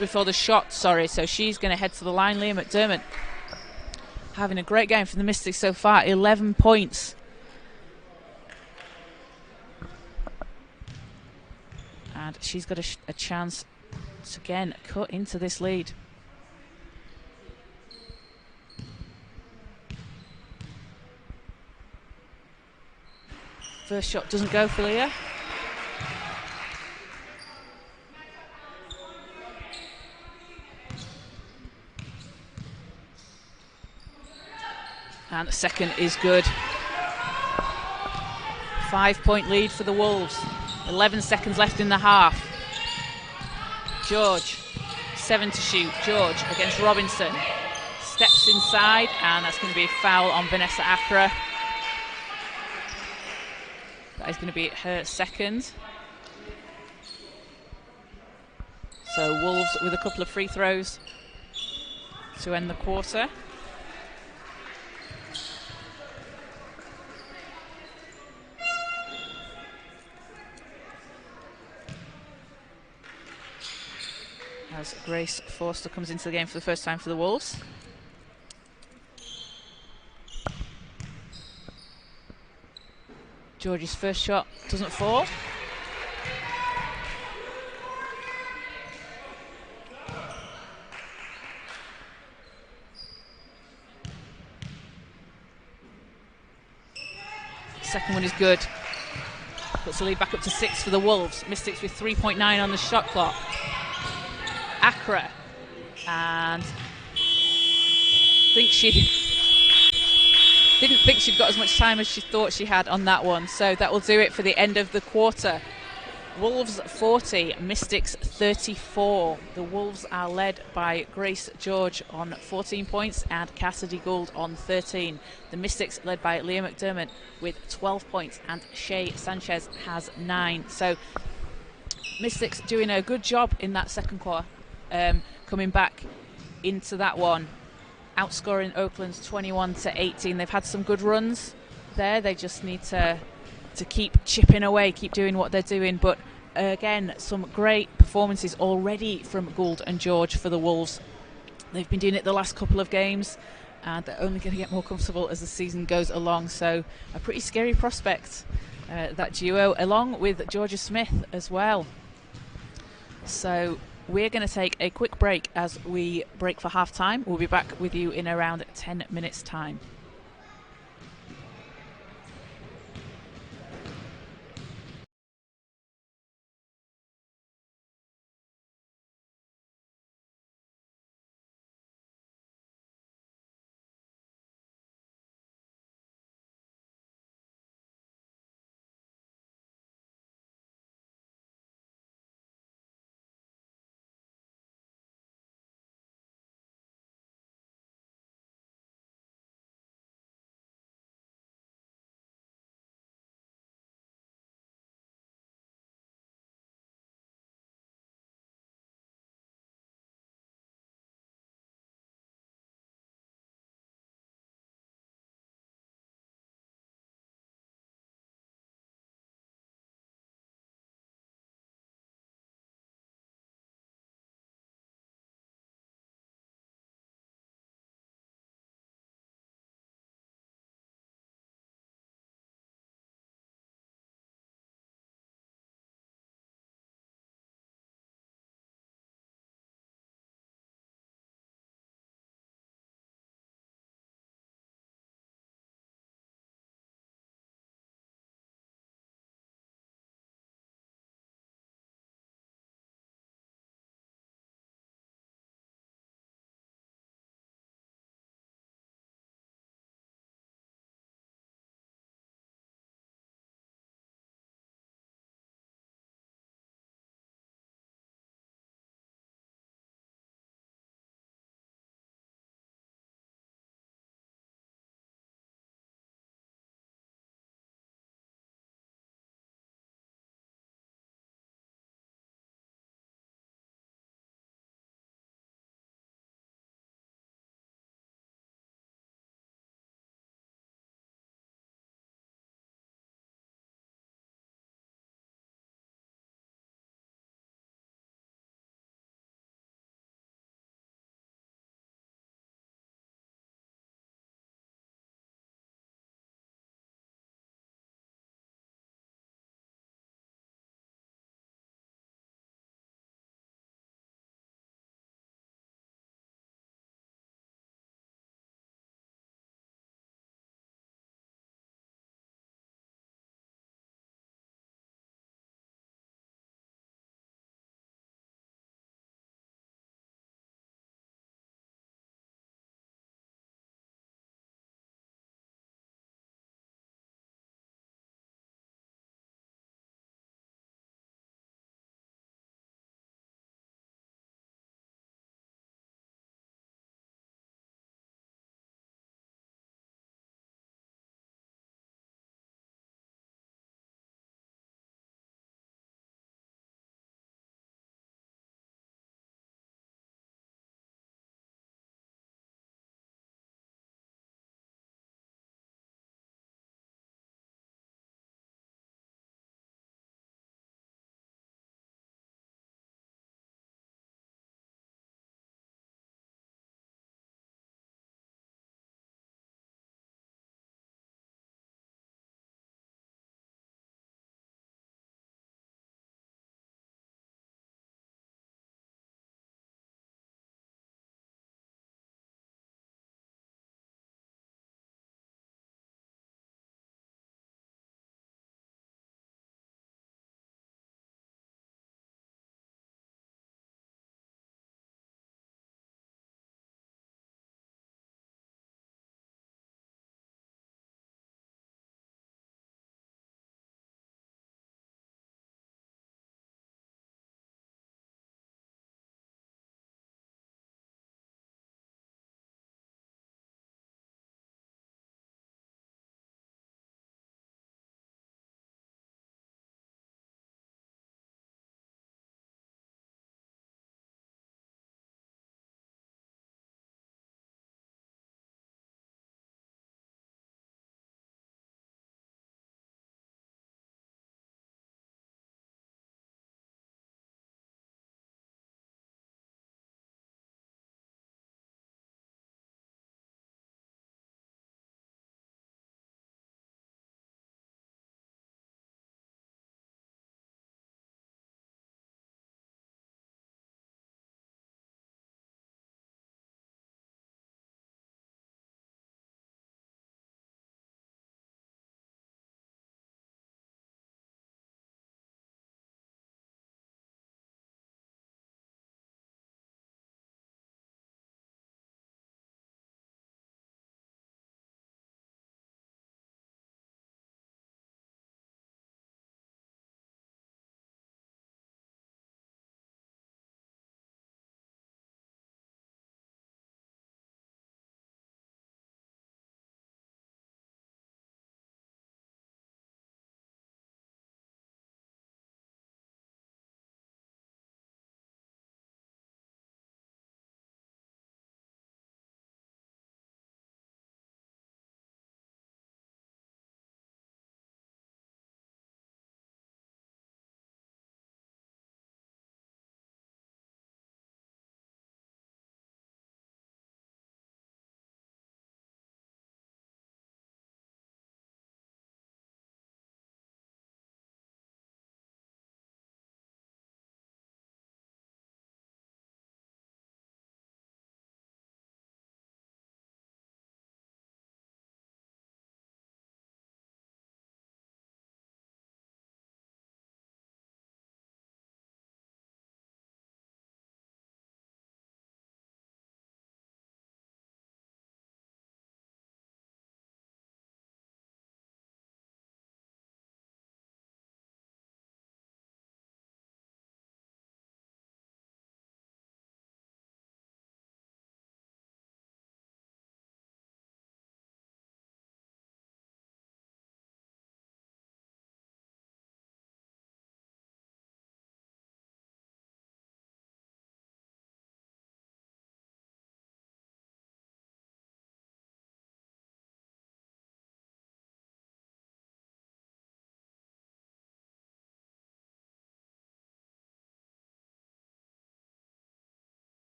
Before the shot, sorry. So she's going to head to the line. Leah McDermott having a great game for the Mystics so far. 11 points. And she's got a chance to again cut into this lead. First shot doesn't go for Leah. And the second is good. 5-point lead for the Wolves. 11 seconds left in the half. George, 7 to shoot. George against Robinson. Steps inside, and that's going to be a foul on Vanessa Accra. That is going to be her second. So Wolves with a couple of free throws to end the quarter. As Grace Forster comes into the game for the first time for the Wolves. George's first shot doesn't fall. Second one is good. Puts the lead back up to 6 for the Wolves. Mystics with 3.9 on the shot clock. Accra, and didn't think she'd got as much time as she thought she had on that one. So that will do it for the end of the quarter. Wolves 40, Mystics 34. The Wolves are led by Grace George on 14 points and Cassidy Gould on 13. The Mystics led by Leah McDermott with 12 points and Shay Sanchez has 9. So Mystics doing a good job in that second quarter. Coming back into that one, outscoring Oaklands 21-18. They've had some good runs there. They just need to keep chipping away, keep doing what they're doing. But again, some great performances already from Gould and George for the Wolves. They've been doing it the last couple of games, and they're only going to get more comfortable as the season goes along. So a pretty scary prospect, that duo, along with Georgia Smith as well. So we're going to take a quick break as we break for half time. We'll be back with you in around 10 minutes time.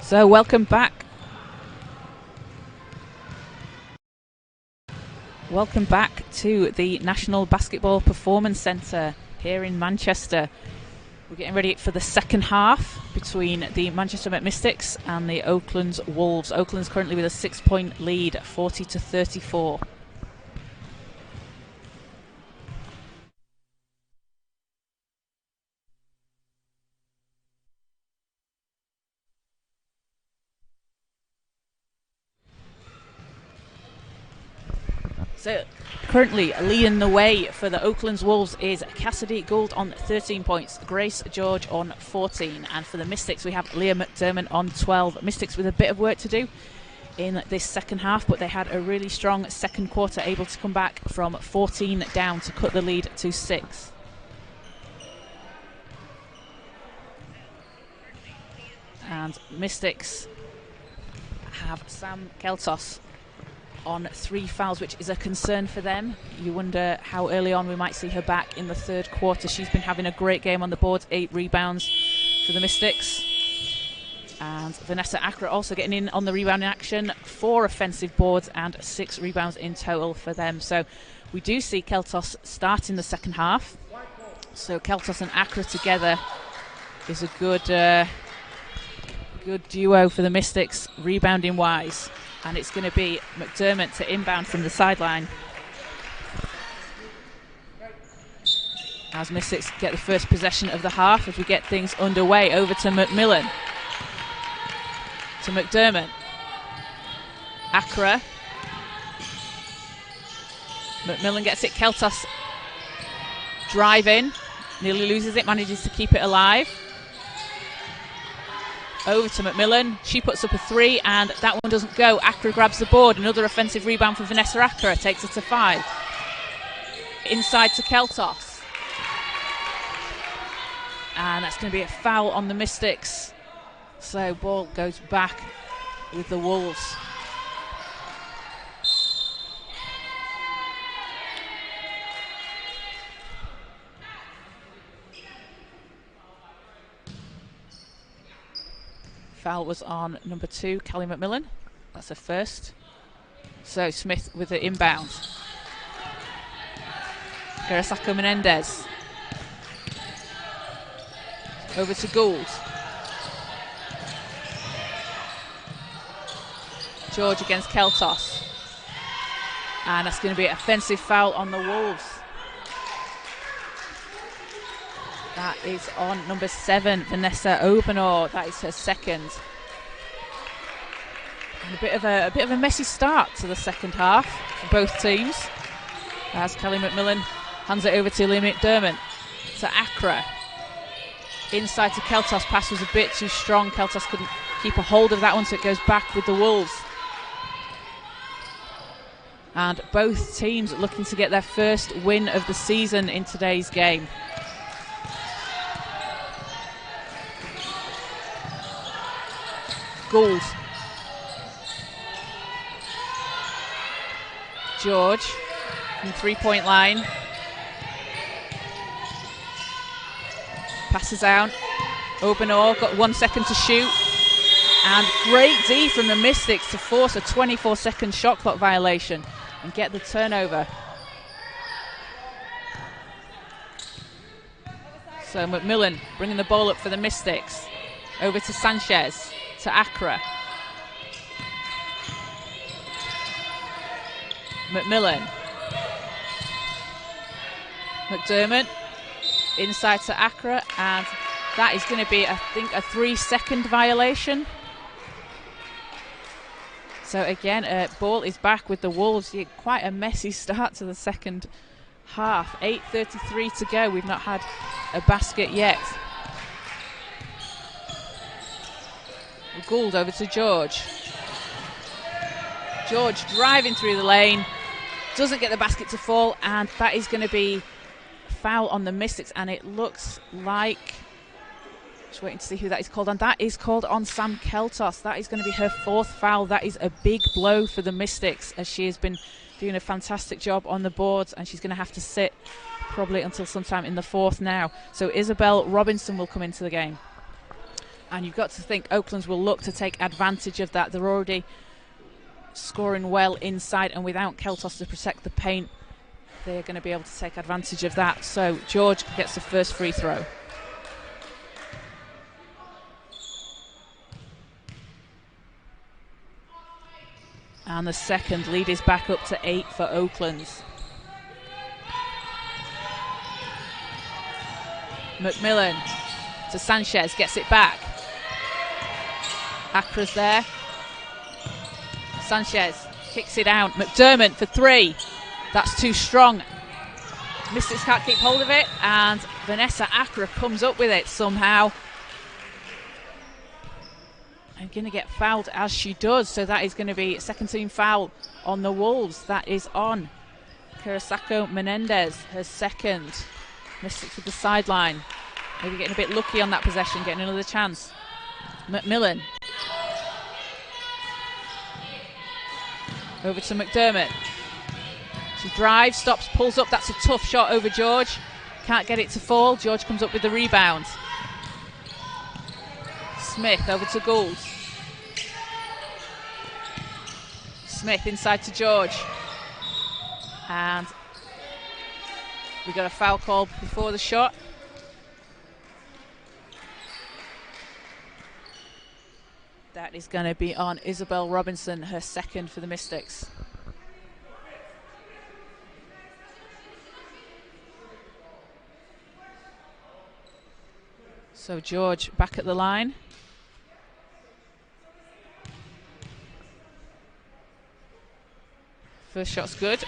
So welcome back. Welcome back to the National Basketball Performance Centre here in Manchester. We're getting ready for the second half between the Manchester Met Mystics and the Oaklands Wolves. Oakland's currently with a 6-point lead, 40-34. So currently leading the way for the Oaklands Wolves is Cassidy Gould on 13 points, Grace George on 14, and for the Mystics we have Leah McDermott on 12. Mystics with a bit of work to do in this second half, but they had a really strong second quarter, able to come back from 14 down to cut the lead to 6. And Mystics have Sam Keltos on 3 fouls, which is a concern for them. You wonder how early on we might see her back in the third quarter. She's been having a great game on the board, 8 rebounds for the Mystics. And Vanessa Akra also getting in on the rebounding action, 4 offensive boards and 6 rebounds in total for them. So we do see Keltos starting the second half. So Keltos and Akra together is a good duo for the Mystics rebounding wise. And it's going to be McDermott to inbound from the sideline as Mystics get the first possession of the half as we get things underway. Over to McMillan, to McDermott, Akra, McMillan gets it, Keltos driving, nearly loses it, manages to keep it alive. Over to McMillan, she puts up a 3 and that one doesn't go. Akra grabs the board, another offensive rebound for Vanessa Akra, takes it to 5. Inside to Keltos. And that's going to be a foul on the Mystics. So ball goes back with the Wolves. Foul was on number 2, Callie McMillan. That's her first. So Smith with the inbound. Garasaka Menendez. Over to Gould. George against Keltos. And that's going to be an offensive foul on the Wolves. That is on number 7, Vanessa Obenor. That is her second. And a bit of a messy start to the second half for both teams. As Callie McMillan hands it over to Leah McDermott, to Akra. Inside to Keltos. Pass was a bit too strong. Keltos couldn't keep a hold of that one, so it goes back with the Wolves. And both teams looking to get their first win of the season in today's game. Gould. George from the 3-point line. Passes out. Obenor got 1 second to shoot. And great D from the Mystics to force a 24-second shot clock violation and get the turnover. So McMillan bringing the ball up for the Mystics. Over to Sanchez. To Akra. McMillan. McDermott inside to Akra, and that is going to be, I think, a 3-second violation. So again, ball is back with the Wolves. Quite a messy start to the second half. 8:33 to go. We've not had a basket yet. Gould over to George. George driving through the lane, doesn't get the basket to fall, and that is going to be a foul on the Mystics, and it looks like, just waiting to see who that is called on. That is called on Sam Keltos. That is going to be her 4th foul. That is a big blow for the Mystics, as she has been doing a fantastic job on the boards, and she's going to have to sit probably until sometime in the 4th now. So Isabel Robinson will come into the game. And you've got to think Oaklands will look to take advantage of that. They're already scoring well inside, and without Keltos to protect the paint, they're going to be able to take advantage of that. So George gets the first free throw. And the second. Lead is back up to 8 for Oaklands. McMillan to Sanchez, gets it back. Accra's there. Sanchez kicks it out. McDermott for 3. That's too strong. Mystics can't keep hold of it, and Vanessa Accra comes up with it somehow. And going to get fouled as she does, so that is going to be a second team foul on the Wolves. That is on Kurosako Menendez, her second. Mystics with the sideline. Maybe getting a bit lucky on that possession, getting another chance. McMillan. Over to McDermott. She drives, stops, pulls up. That's a tough shot over George. Can't get it to fall. George comes up with the rebound. Smith over to Gould. Smith inside to George. And we got a foul call before the shot. That is going to be on Isabel Robinson, her second for the Mystics. So George back at the line. First shot's good.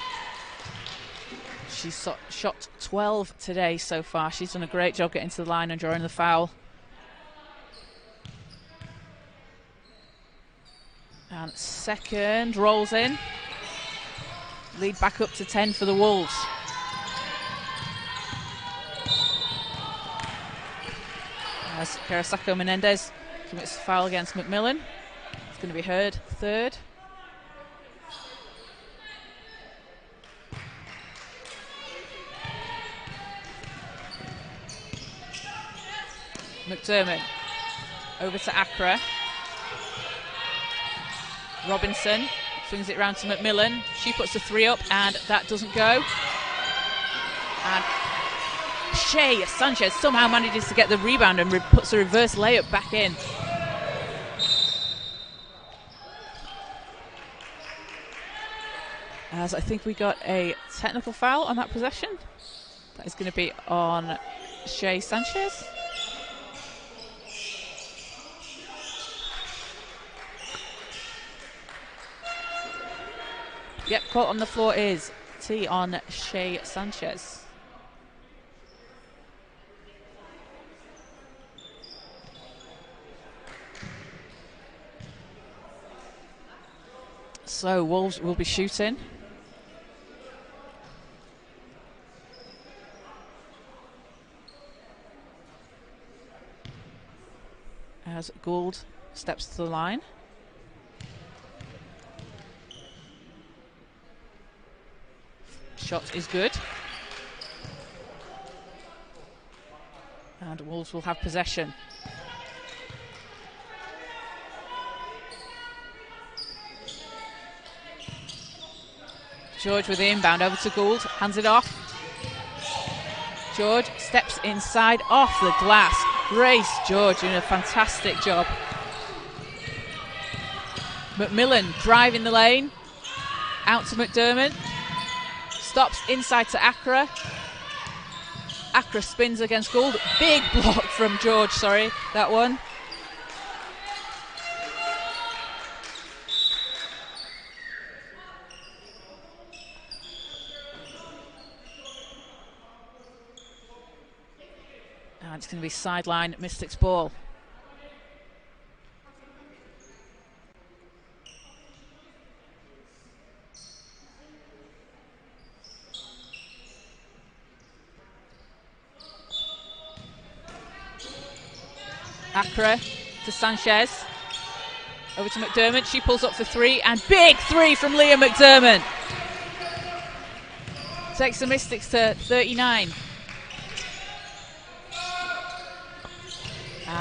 She's shot 12 today so far. She's done a great job getting to the line and drawing the foul. And second rolls in. Lead back up to 10 for the Wolves. As Kurosako Menendez commits a foul against McMillan. It's going to be her third. McDermott over to Accra. Robinson swings it round to McMillan. She puts the 3 up, and that doesn't go. And Shea Sanchez somehow manages to get the rebound and puts a reverse layup back in. As I think we got a technical foul on that possession. That is going to be on Shea Sanchez. Yep, caught on the floor is T on Shea Sanchez. So Wolves will be shooting. As Gould steps to the line. Shot is good. And Wolves will have possession. George with the inbound over to Gould, hands it off. George steps inside off the glass. Grace George doing a fantastic job. McMillan driving the lane. Out to McDermott. Stops inside to Accra. Accra spins against Gould. Big block from George, sorry, that one. And it's going to be sideline Mystics ball. Accra to Sanchez. Over to McDermott. She pulls up for 3, and big 3 from Leah McDermott. Takes the Mystics to 39.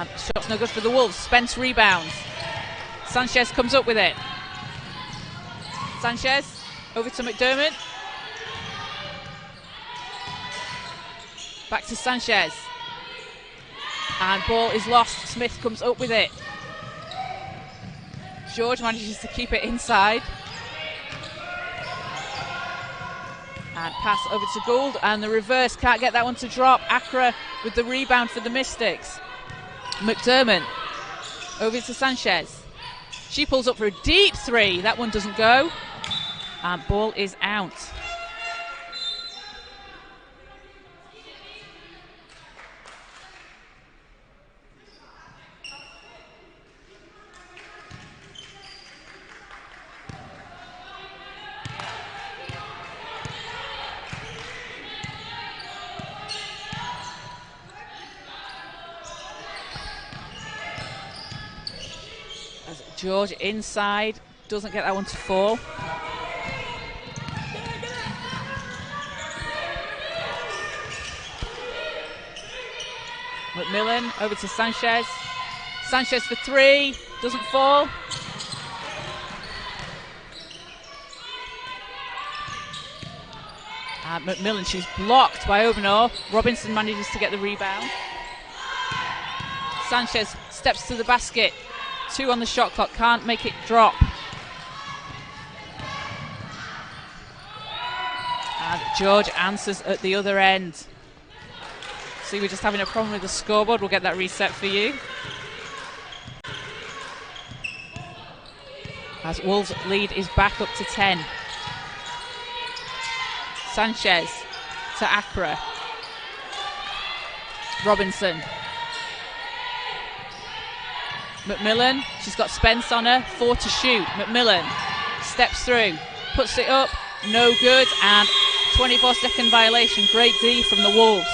And shot's no good for the Wolves. Spence rebounds. Sanchez comes up with it. Sanchez over to McDermott. Back to Sanchez. And ball is lost. Smith comes up with it. George manages to keep it inside. And pass over to Gould, and the reverse, can't get that one to drop. Accra with the rebound for the Mystics. McDermott over to Sanchez. She pulls up for a deep three. That one doesn't go. And ball is out. George inside, doesn't get that one to fall. McMillan over to Sanchez. Sanchez for three, doesn't fall. And McMillan, she's blocked by Obenor. Robinson manages to get the rebound. Sanchez steps to the basket. 2 on the shot clock, can't make it drop. And George answers at the other end. See, we're just having a problem with the scoreboard. We'll get that reset for you. As Wolves' lead is back up to 10. Sanchez to Accra. Robinson. McMillan, she's got Spence on her, 4 to shoot. McMillan steps through, puts it up, no good, and 24-second violation. Great D from the Wolves.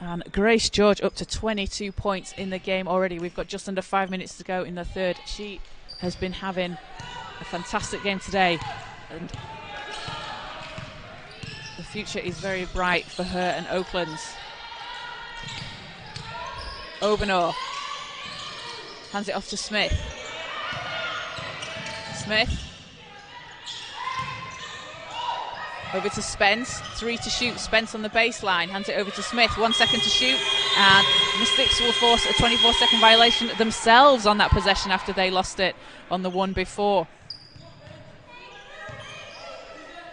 And Grace George up to 22 points in the game already. We've got just under 5 minutes to go in the third. She has been having a fantastic game today, and the future is very bright for her and Oaklands. Obenor hands it off to Smith. Smith over to Spence, 3 to shoot. Spence on the baseline, hands it over to Smith, 1 second to shoot, and Mystics will force a 24-second violation themselves on that possession after they lost it on the one before.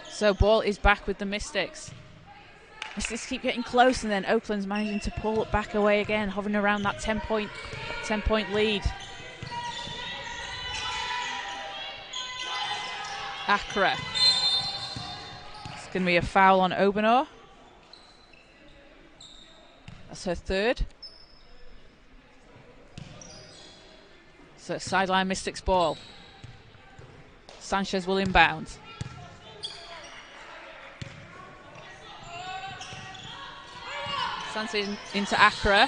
So ball is back with the Mystics. Mystics keep getting close, and then Oakland's managing to pull it back away again, hovering around that 10-point lead. Accra. It's going to be a foul on Obenor. That's her third. So sideline Mystics ball. Sanchez will inbound. Sanchez into Accra.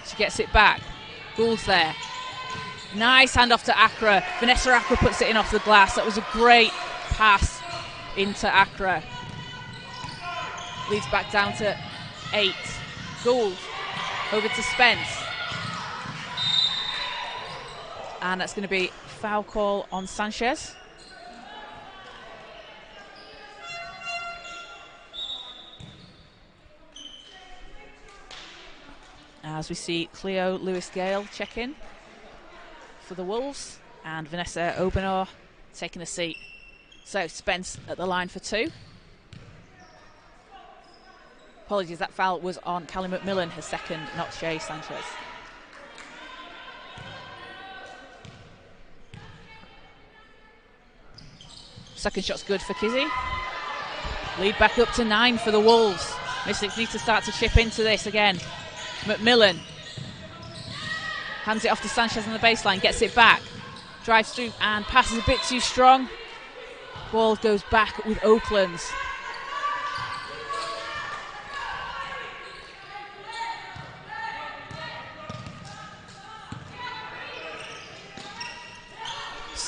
She gets it back. Gould's there. Nice handoff to Accra. Vanessa Accra puts it in off the glass. That was a great pass into Accra. Leads back down to 8. Gould over to Spence. And that's going to be foul call on Sanchez. As we see Cleo Lewis-Gale check in for the Wolves, and Vanessa Obenor taking a seat. So Spence at the line for 2. Apologies, that foul was on Callie McMillan, her second, not Shay Sanchez. Second shot's good for Kizzy. Lead back up to 9 for the Wolves. Mystics need to start to chip into this again. McMillan hands it off to Sanchez on the baseline, gets it back, drives through and passes a bit too strong. Ball goes back with Oaklands.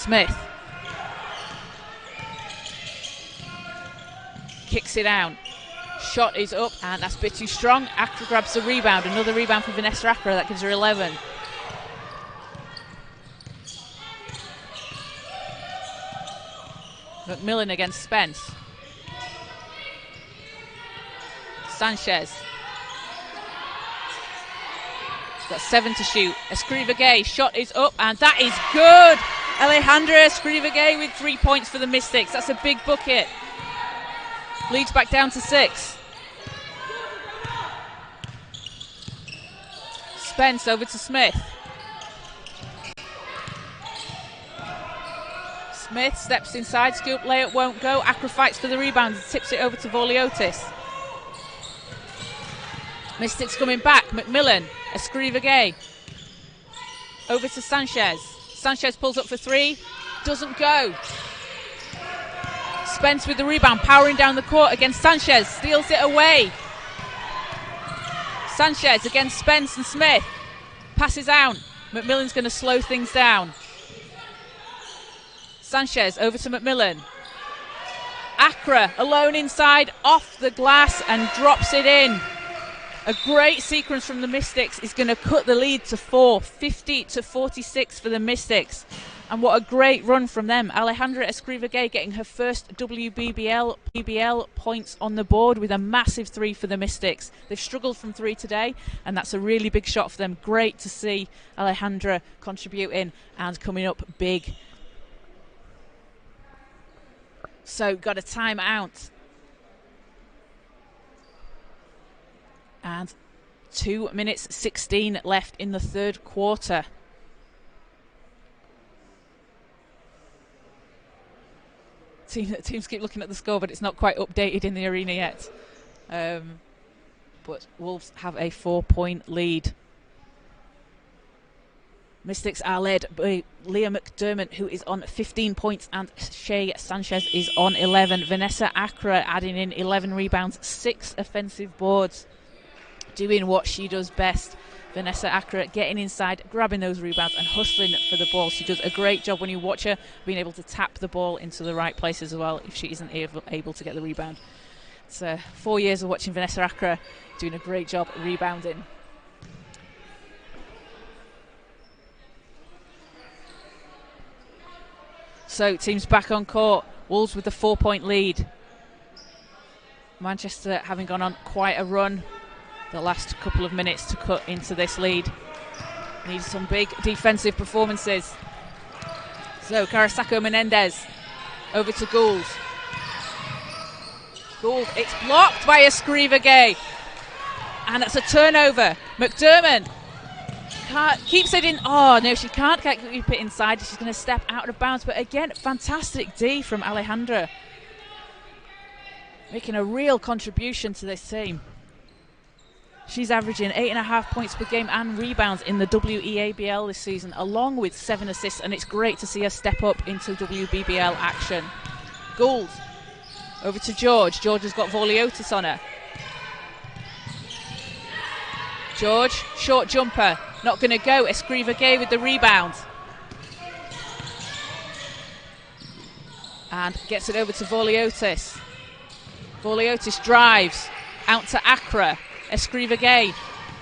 Smith. Kicks it down. Shot is up, and that's a bit too strong. Accra grabs the rebound. Another rebound for Vanessa Accra. That gives her 11. McMillan against Spence. Sanchez. Got 7 to shoot. Escriva-Gay, shot is up, and that is good! Alejandra Escriva-Gay with 3 points for the Mystics. That's a big bucket. Leads back down to 6. Spence over to Smith. Smith steps inside, scoop layup won't go. Accra fights for the rebound and tips it over to Voliotis. Mystics coming back. McMillan, Escriva-Gay. Over to Sanchez. Sanchez pulls up for 3. Doesn't go. Spence with the rebound, powering down the court against Sanchez. Steals it away. Sanchez against Spence and Smith. Passes out. McMillan's going to slow things down. Sanchez over to McMillan. Accra alone inside, off the glass and drops it in. A great sequence from the Mystics is going to cut the lead to 4, 50 to 46 for the Mystics. And what a great run from them. Alejandra Escriva-Gay getting her first WBBL points on the board with a massive 3 for the Mystics. They've struggled from 3 today, and that's a really big shot for them. Great to see Alejandra contributing and coming up big. So, got a timeout. And 2 minutes 16 left in the third quarter. Teams keep looking at the score, but it's not quite updated in the arena yet. But Wolves have a 4-point lead. Mystics are led by Leah McDermott, who is on 15 points, and Shay Sanchez is on 11. Vanessa Accra adding in 11 rebounds, 6 offensive boards, doing what she does best. Vanessa Accra getting inside, grabbing those rebounds and hustling for the ball. She does a great job when you watch her, being able to tap the ball into the right places as well if she isn't able to get the rebound. It's 4 years of watching Vanessa Accra doing a great job rebounding. So teams back on court. Wolves with the 4-point lead. Manchester having gone on quite a run the last couple of minutes to cut into this lead. Needs some big defensive performances. So Carasako Menendez over to Gould. Gould, it's blocked by Escriva-Gay. And that's a turnover. McDermott keeps it in. Oh no, she can't keep it inside. She's going to step out of bounds. But again, fantastic D from Alejandra, making a real contribution to this team. She's averaging 8.5 points per game and rebounds in the WEABL this season, along with 7 assists, and it's great to see her step up into WBBL action. Gould over to George. George has got Voliotis on her. George, short jumper, not going to go. Escriva-Gay with the rebound. And gets it over to Voliotis. Voliotis drives out to Accra. Escriva-Gay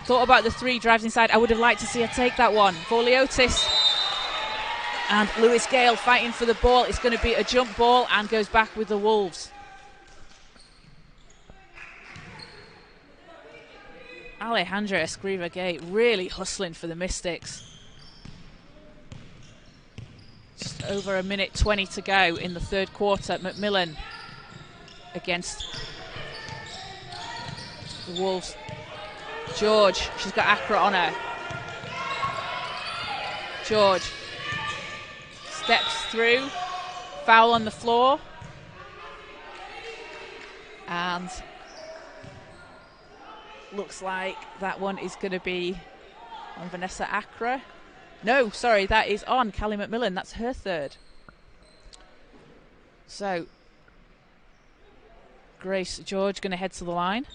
thought about the 3, drives inside. I would have liked to see her take that one. Voliotis and Lewis Gale fighting for the ball. It's going to be a jump ball and goes back with the Wolves. Alejandra Escriva-Gay really hustling for the Mystics. Just over a minute 20 to go in the third quarter. McMillan against the Wolves. George, she's got Accra on her. George steps through, foul on the floor, and looks like that one is going to be on Vanessa Accra. No, sorry, that is on Callie McMillan. That's her third. So Grace George going to head to the line.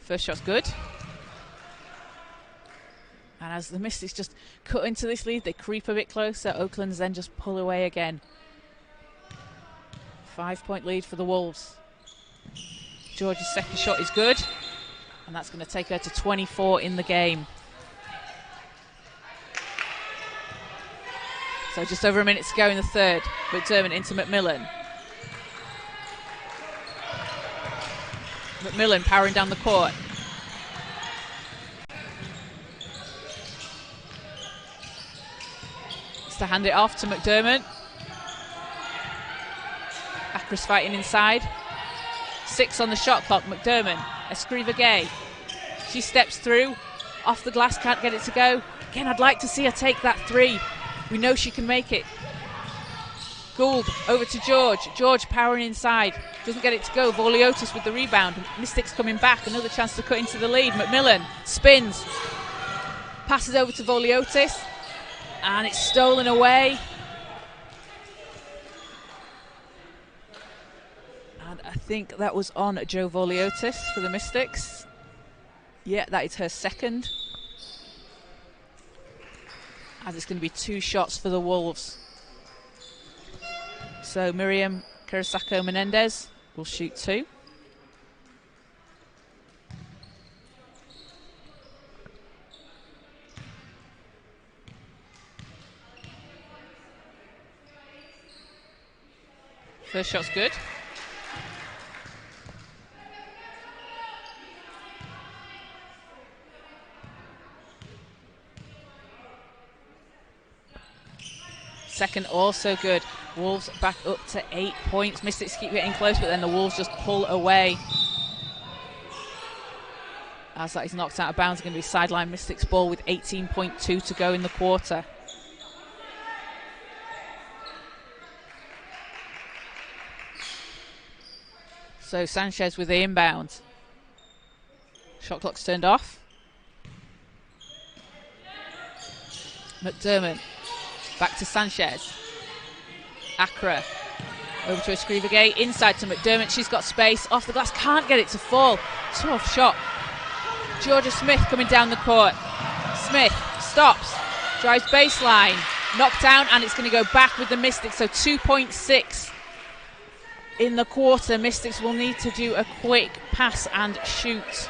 First shot's good. And as the Mystics just cut into this lead, they creep a bit closer. Oaklands then just pull away again. 5-point lead for the Wolves. George's second shot is good, and that's going to take her to 24 in the game. So just over a minute to go in the third. McDermott into McMillan. McMillan powering down the court. To hand it off to McDermott. Acra's fighting inside. 6 on the shot clock. McDermott. Escriva Gay. She steps through. Off the glass, can't get it to go. Again, I'd like to see her take that 3. We know she can make it. Gould over to George. George powering inside. Doesn't get it to go. Voliotis with the rebound. Mystics coming back. Another chance to cut into the lead. McMillan spins. Passes over to Voliotis. And it's stolen away. And I think that was on Jo Voliotis for the Mystics. Yeah, that is her second. As it's going to be 2 shots for the Wolves. So Miriam Kurosako Menendez will shoot 2. First shot's good. Second also good. Wolves back up to 8 points. Mystics keep getting close, but then the Wolves just pull away. As that is knocked out of bounds, going to be sideline Mystics ball with 18.2 to go in the quarter. So Sanchez with the inbound. Shot clock's turned off. McDermott back to Sanchez. Acra over to Escriva Gay. Inside to McDermott. She's got space. Off the glass. Can't get it to fall. Tough shot. Georgia Smith coming down the court. Smith stops. Drives baseline. Knocked down, and it's going to go back with the Mystics. So 2.6 in the quarter. Mystics will need to do a quick pass and shoot.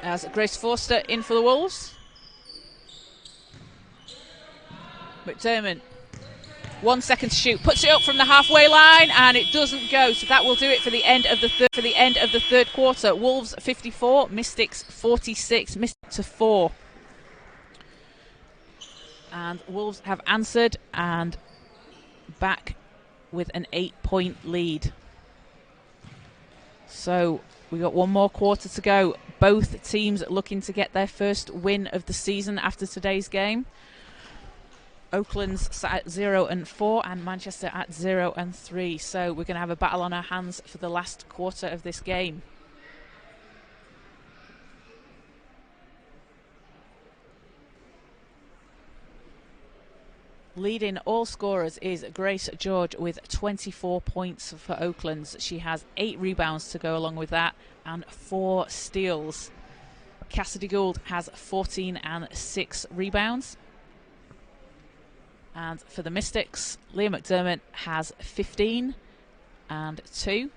As Grace Forster in for the Wolves. McDermott, 1 second to shoot, puts it up from the halfway line, and it doesn't go. So that will do it for the end of the third quarter. Wolves 54, Mystics 46, Mystics to 4. And Wolves have answered and back with an 8-point lead. So we got one more quarter to go. Both teams looking to get their first win of the season after today's game. Oaklands sat at 0-4 and Manchester at 0-3. So we're going to have a battle on our hands for the last quarter of this game. Leading all scorers is Grace George with 24 points for Oaklands. She has 8 rebounds to go along with that and 4 steals. Cassidy Gould has 14 and 6 rebounds. And for the Mystics, Leah McDermott has 15 and 2.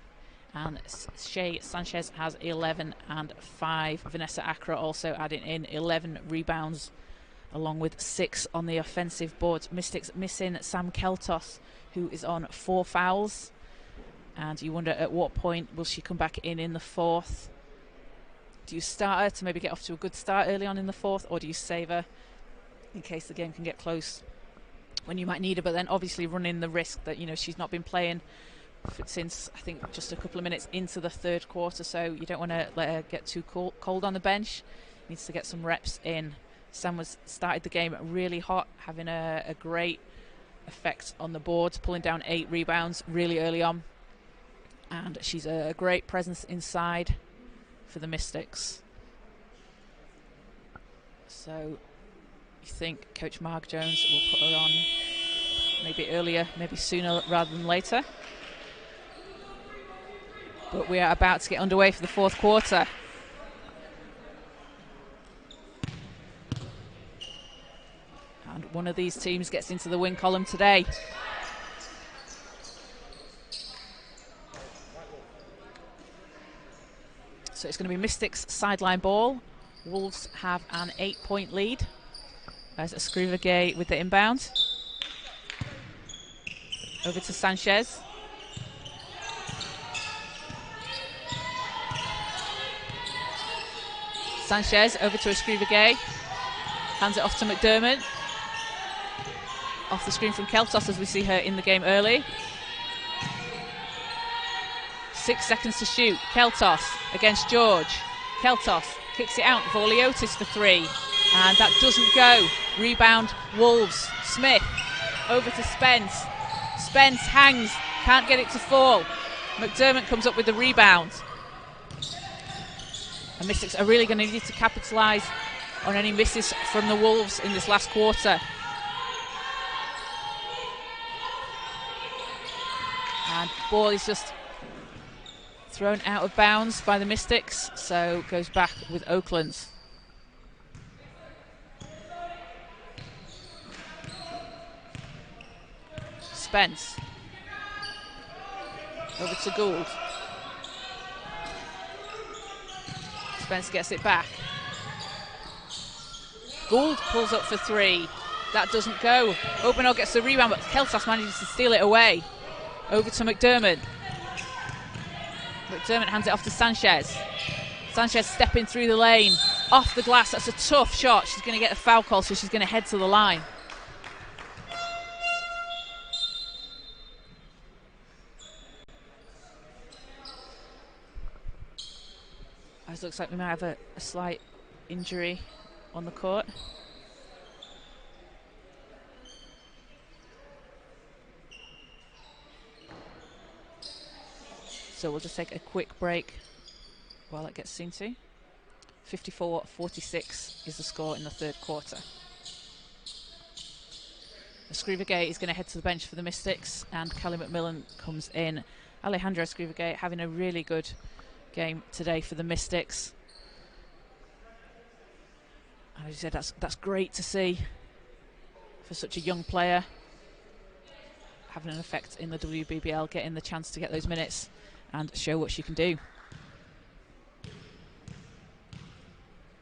And Shay Sanchez has 11 and 5. Vanessa Acra also adding in 11 rebounds, along with 6 on the offensive board. Mystics missing Sam Keltos, who is on 4 fouls. And you wonder at what point will she come back in the fourth? Do you start her to maybe get off to a good start early on in the fourth, or do you save her in case the game can get close when you might need her, but then obviously running the risk that, you know, she's not been playing since I think just a couple of minutes into the third quarter, so you don't want to let her get too cold on the bench. Needs to get some reps in. Sam started the game really hot, having a great effect on the board, pulling down 8 rebounds really early on, and she's a great presence inside for the Mystics. So you think Coach Mark Jones will put her on maybe earlier, maybe sooner rather than later. But we are about to get underway for the fourth quarter. And one of these teams gets into the win column today. So it's going to be Mystics sideline ball. Wolves have an 8-point lead. There's Escrivagay with the inbound. Over to Sanchez. Sanchez over to Escrivagay. Hands it off to McDermott. Off the screen from Keltos as we see her in the game early. 6 seconds to shoot. Keltos against George. Keltos kicks it out. Vorliotis for 3. And that doesn't go. Rebound, Wolves. Smith over to Spence. Spence hangs. Can't get it to fall. McDermott comes up with the rebound. And Mystics are really going to need to capitalise on any misses from the Wolves in this last quarter. And ball is just thrown out of bounds by the Mystics, so goes back with Oaklands. Spence. Over to Gould. Spence gets it back. Gould pulls up for 3. That doesn't go. Obenor gets the rebound, but Keltos manages to steal it away. Over to McDermott. McDermott hands it off to Sanchez. Sanchez stepping through the lane. Off the glass. That's a tough shot. She's going to get a foul call, so she's going to head to the line. It looks like we might have a slight injury on the court. So we'll just take a quick break while it gets seen to. 54-46 is the score in the third quarter. Escrivagay is going to head to the bench for the Mystics, and Callie McMillan comes in. Alejandra Escrivagay having a really good game today for the Mystics. And as you said, that's great to see for such a young player, having an effect in the WBBL, getting the chance to get those minutes and show what she can do.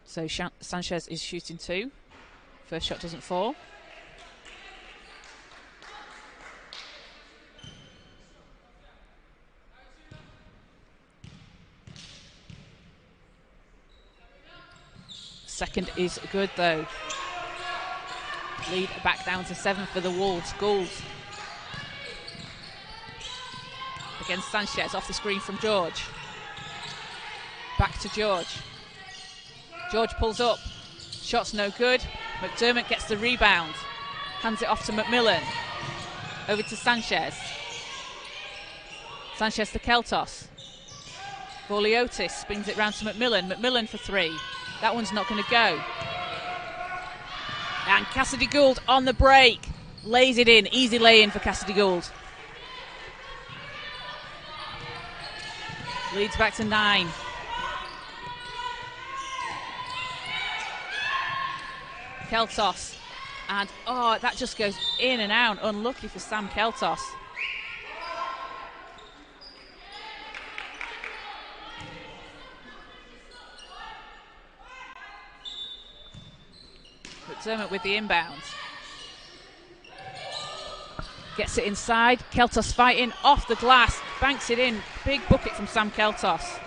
So Sanchez is shooting 2. First shot doesn't fall. Second is good though. Lead back down to 7 for the Wolves. Gould against Sanchez, off the screen from George. Back to George. George pulls up. Shot's no good. McDermott gets the rebound. Hands it off to McMillan. Over to Sanchez. Sanchez to Keltos. Vorliotis spins it round to McMillan. McMillan for 3. That one's not going to go. And Cassidy Gould on the break. Lays it in. Easy lay-in for Cassidy Gould. Leads back to 9. Keltos. And, that just goes in and out. Unlucky for Sam Keltos. McDermott with the inbound. Gets it inside. Keltos fighting off the glass. Banks it in. Big bucket from Sam Keltos.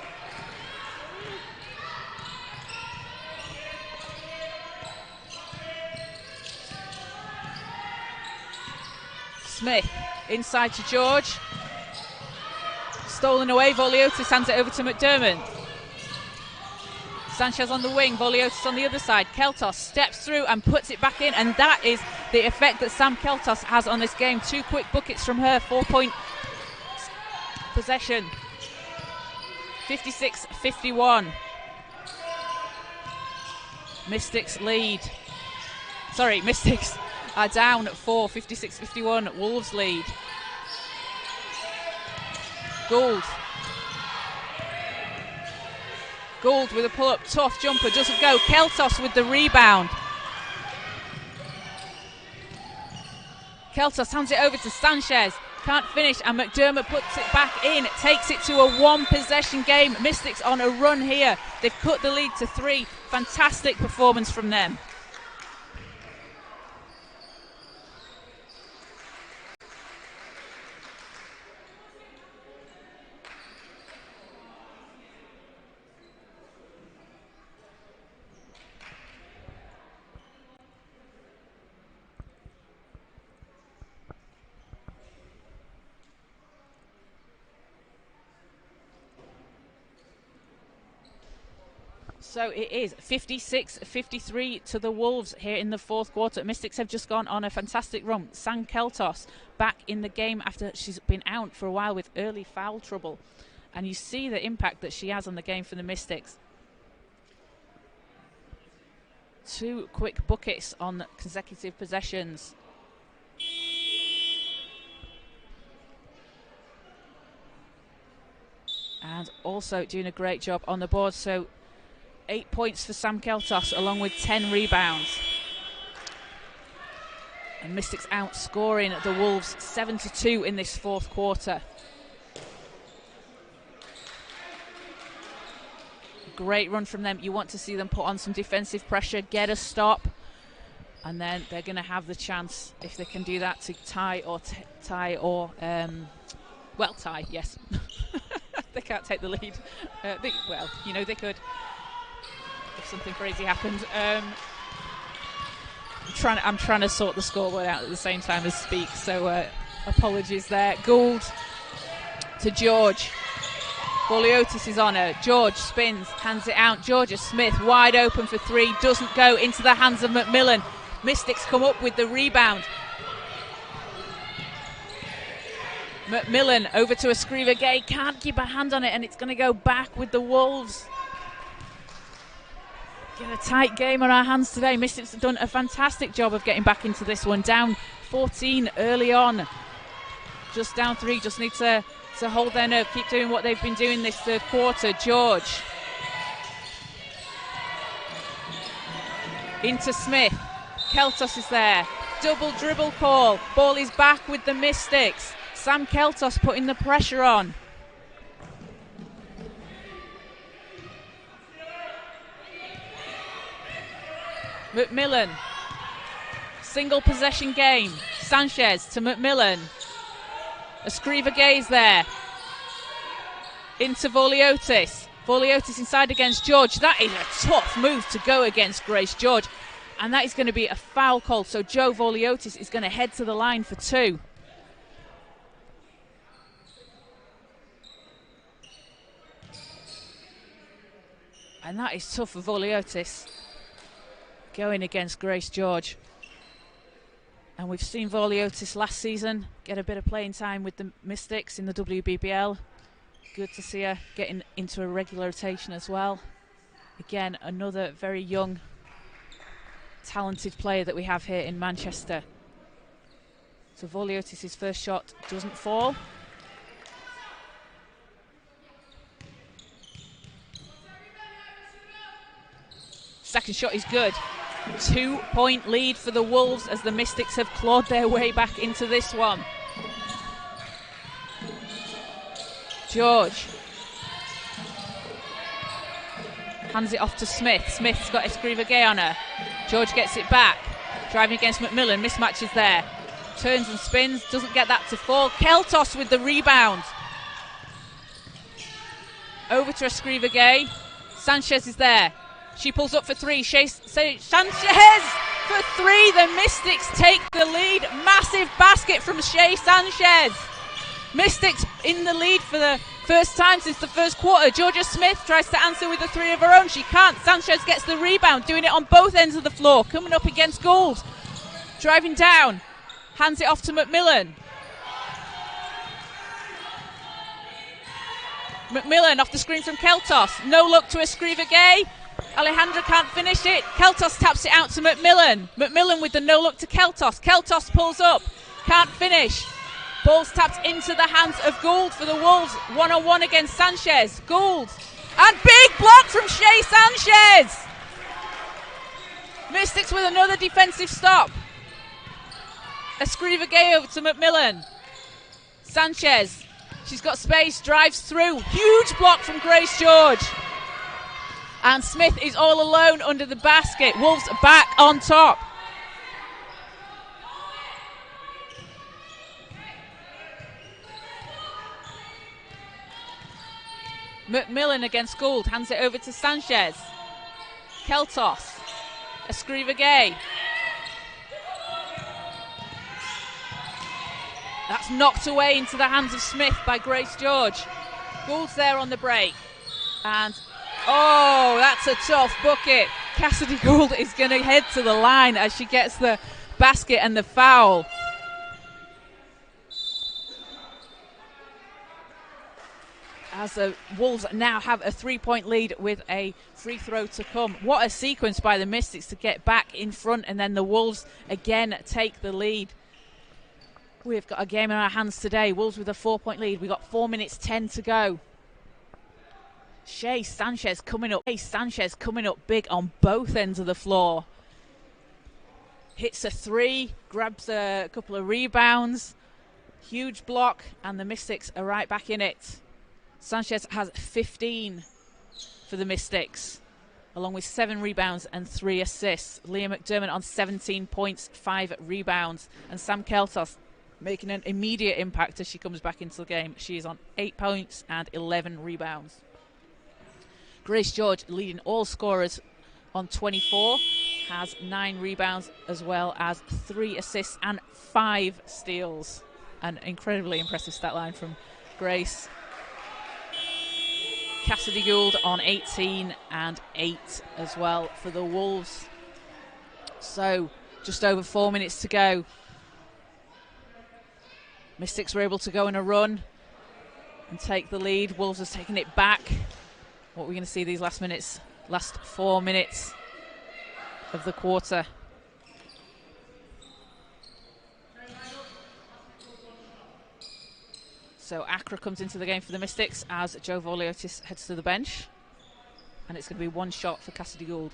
Smith inside to George. Stolen away. Vorliotis hands it over to McDermott. Sanchez on the wing, Vorliotis on the other side. Keltos steps through and puts it back in, and that is the effect that Sam Keltos has on this game. 2 quick buckets from her, 4-point possession. 56-51. Mystics lead. Sorry, Mystics are down 4, 56-51. Wolves lead. Gould with a pull-up, tough jumper, doesn't go. Keltos with the rebound. Keltos hands it over to Sanchez. Can't finish, and McDermott puts it back in. Takes it to a one-possession game. Mystics on a run here. They've cut the lead to 3. Fantastic performance from them. So it is 56-53 to the Wolves here in the fourth quarter. Mystics have just gone on a fantastic run. San Keltos back in the game after she's been out for a while with early foul trouble. And you see the impact that she has on the game for the Mystics. 2 quick buckets on consecutive possessions. And also doing a great job on the board. So 8 points for Sam Keltos along with 10 rebounds. And Mystics outscoring the Wolves 7-2 in this fourth quarter. Great run from them. You want to see them put on some defensive pressure, get a stop, and then they're going to have the chance, if they can do that, to tie, yes. They can't take the lead. They could. If something crazy happened. I'm trying to sort the scoreboard out at the same time as speak, so apologies there. Gould to George. Boliotis is on her. George spins, hands it out. Georgia Smith wide open for 3, doesn't go, into the hands of McMillan. Mystics come up with the rebound. McMillan over to Escriva Gay, can't keep a hand on it, and it's going to go back with the Wolves. Get a tight game on our hands today. Mystics have done a fantastic job of getting back into this one. Down 14 early on. Just down 3, just need to hold their nerve, keep doing what they've been doing this third quarter. George. Into Smith. Keltos is there. Double dribble call. Ball is back with the Mystics. Sam Keltos putting the pressure on. McMillan, single possession game. Sanchez to McMillan. Escriva Gay's there. Into Voliotis. Voliotis inside against George. That is a tough move to go against Grace George. And that is going to be a foul call. So Joe Voliotis is going to head to the line for 2. And that is tough for Voliotis, going against Grace George. And we've seen Voliotis last season get a bit of playing time with the Mystics in the WBBL. Good to see her getting into a regular rotation as well. Again, another very young, talented player that we have here in Manchester. So Voliotis' first shot doesn't fall. Second shot is good. 2-point lead for the Wolves as the Mystics have clawed their way back into this one. George hands it off to Smith. Smith's got Escriva Gay on her. George gets it back. Driving against McMillan. Mismatch is there. Turns and spins. Doesn't get that to fall. Keltos with the rebound. Over to Escriva Gay. Sanchez is there. She pulls up for 3. Sanchez for 3. The Mystics take the lead. Massive basket from Shea Sanchez. Mystics in the lead for the first time since the first quarter. Georgia Smith tries to answer with a 3 of her own. She can't. Sanchez gets the rebound, doing it on both ends of the floor. Coming up against Gould. Driving down. Hands it off to McMillan. McMillan off the screen from Keltos. No look to Escriva Gay. Alejandra can't finish it. Keltos taps it out to McMillan. McMillan with the no look to Keltos. Keltos pulls up, can't finish. Ball's tapped into the hands of Gould for the Wolves. 1-on-1 against Sanchez. Gould. And big block from Shea Sanchez. Mystics with another defensive stop. Escriva Gay over to McMillan. Sanchez. She's got space, drives through. Huge block from Grace George. And Smith is all alone under the basket. Wolves back on top. McMillan against Gould, hands it over to Sanchez. Keltos. Escriva Gay. That's knocked away into the hands of Smith by Grace George. Gould's there on the break. And, oh, that's a tough bucket. Cassidy Gould is going to head to the line as she gets the basket and the foul. As the Wolves now have a 3-point lead with a free throw to come. What a sequence by the Mystics to get back in front, and then the Wolves again take the lead. We've got a game in our hands today. Wolves with a 4-point lead. We've got 4 minutes 10 to go. Shea Sanchez coming up. Big on both ends of the floor. Hits a three, grabs a couple of rebounds. Huge block, and the Mystics are right back in it. Sanchez has 15 for the Mystics, along with 7 rebounds and 3 assists. Leah McDermott on 17 points, 5 rebounds. And Sam Keltos making an immediate impact as she comes back into the game. She is on 8 points and 11 rebounds. Grace George leading all scorers on 24, has 9 rebounds as well as 3 assists and 5 steals. An incredibly impressive stat line from Grace. Cassidy Gould on 18 and 8 as well for the Wolves. So just over 4 minutes to go. Mystics were able to go on a run and take the lead. Wolves has taken it back. What we're going to see these last 4 minutes of the quarter. So Accra comes into the game for the Mystics as Joe Voliotis heads to the bench. And it's going to be 1 shot for Cassidy Gould.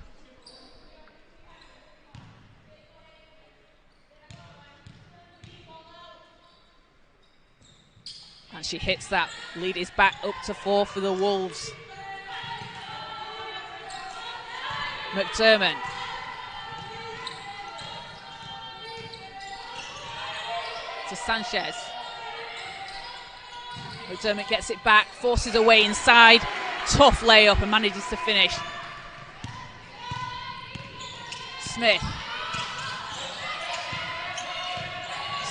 And she hits that. Lead is back up to 4 for the Wolves. McDermott. To Sanchez. McDermott gets it back, forces away inside. Tough layup and manages to finish. Smith.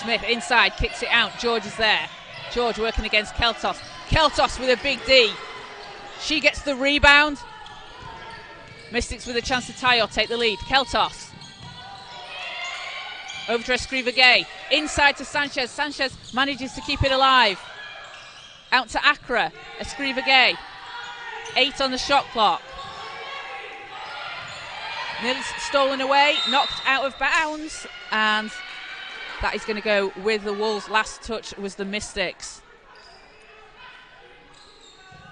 Smith inside, kicks it out. George is there. George working against Keltos. Keltos with a big D. She gets the rebound. Mystics with a chance to tie or take the lead. Keltos. Over to Escriva Gay. Inside to Sanchez. Sanchez manages to keep it alive. Out to Accra. Escriva Gay. 8 on the shot clock. Nearly stolen away. Knocked out of bounds. And that is going to go with the Wolves. Last touch was the Mystics.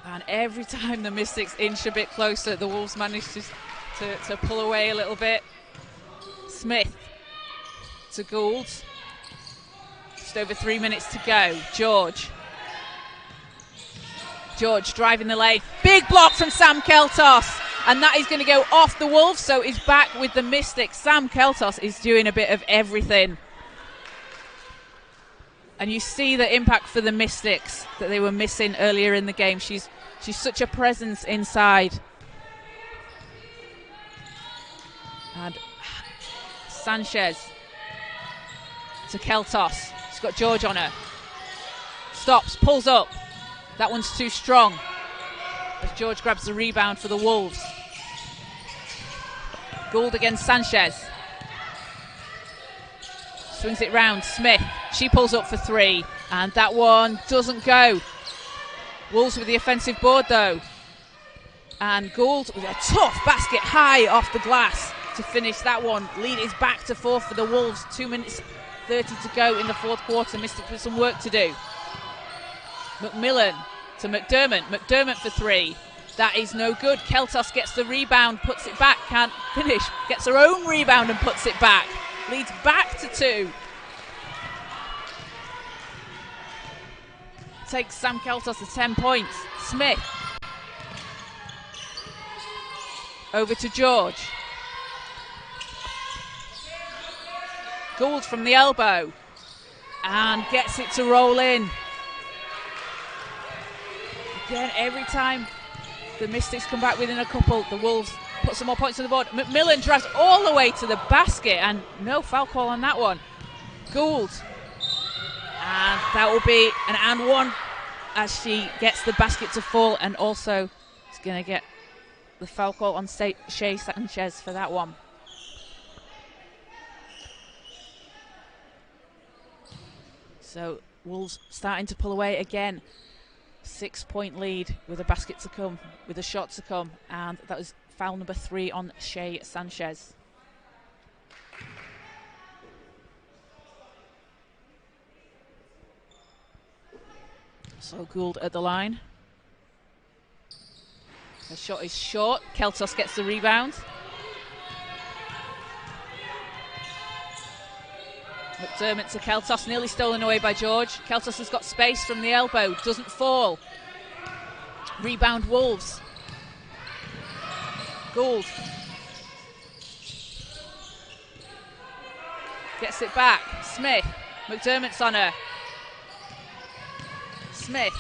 And every time the Mystics inch a bit closer, the Wolves manage to pull away a little bit. Smith to Gould. Just over 3 minutes to go. George driving the lane. Big block from Sam Keltos. And that is going to go off the Wolves, so he's back with the Mystics. Sam Keltos is doing a bit of everything. And you see the impact for the Mystics that they were missing earlier in the game. She's such a presence inside. And Sanchez to Keltos. She's got George on her. Stops, pulls up. That one's too strong. As George grabs the rebound for the Wolves. Gould against Sanchez. Swings it round. Smith. She pulls up for 3. And that one doesn't go. Wolves with the offensive board though. And Gould with a tough basket high off the glass to finish that one. Lead is back to 4 for the Wolves. 2 minutes 30 to go in the fourth quarter. Mystics with some work to do. McMillan to McDermott. McDermott for 3. That is no good. Keltos gets the rebound, puts it back, can't finish. Gets her own rebound and puts it back. Leads back to 2. Takes Sam Keltos to 10 points. Smith. Over to George. Gould from the elbow. And gets it to roll in. Again, every time the Mystics come back within a couple, the Wolves put some more points on the board. McMillan drives all the way to the basket, and no foul call on that one. Gould. And that will be an and one as she gets the basket to fall, and also is going to get the foul call on Shea Sanchez for that one. So Wolves starting to pull away again. 6-point lead with a basket to come, with a shot to come, and that was foul number 3 on Shea Sanchez. So Gould at the line. The shot is short. Keltos gets the rebound. McDermott to Keltos, nearly stolen away by George. Keltos has got space from the elbow, doesn't fall. Rebound Wolves. Gould. Gets it back. Smith. McDermott's on her. Smith.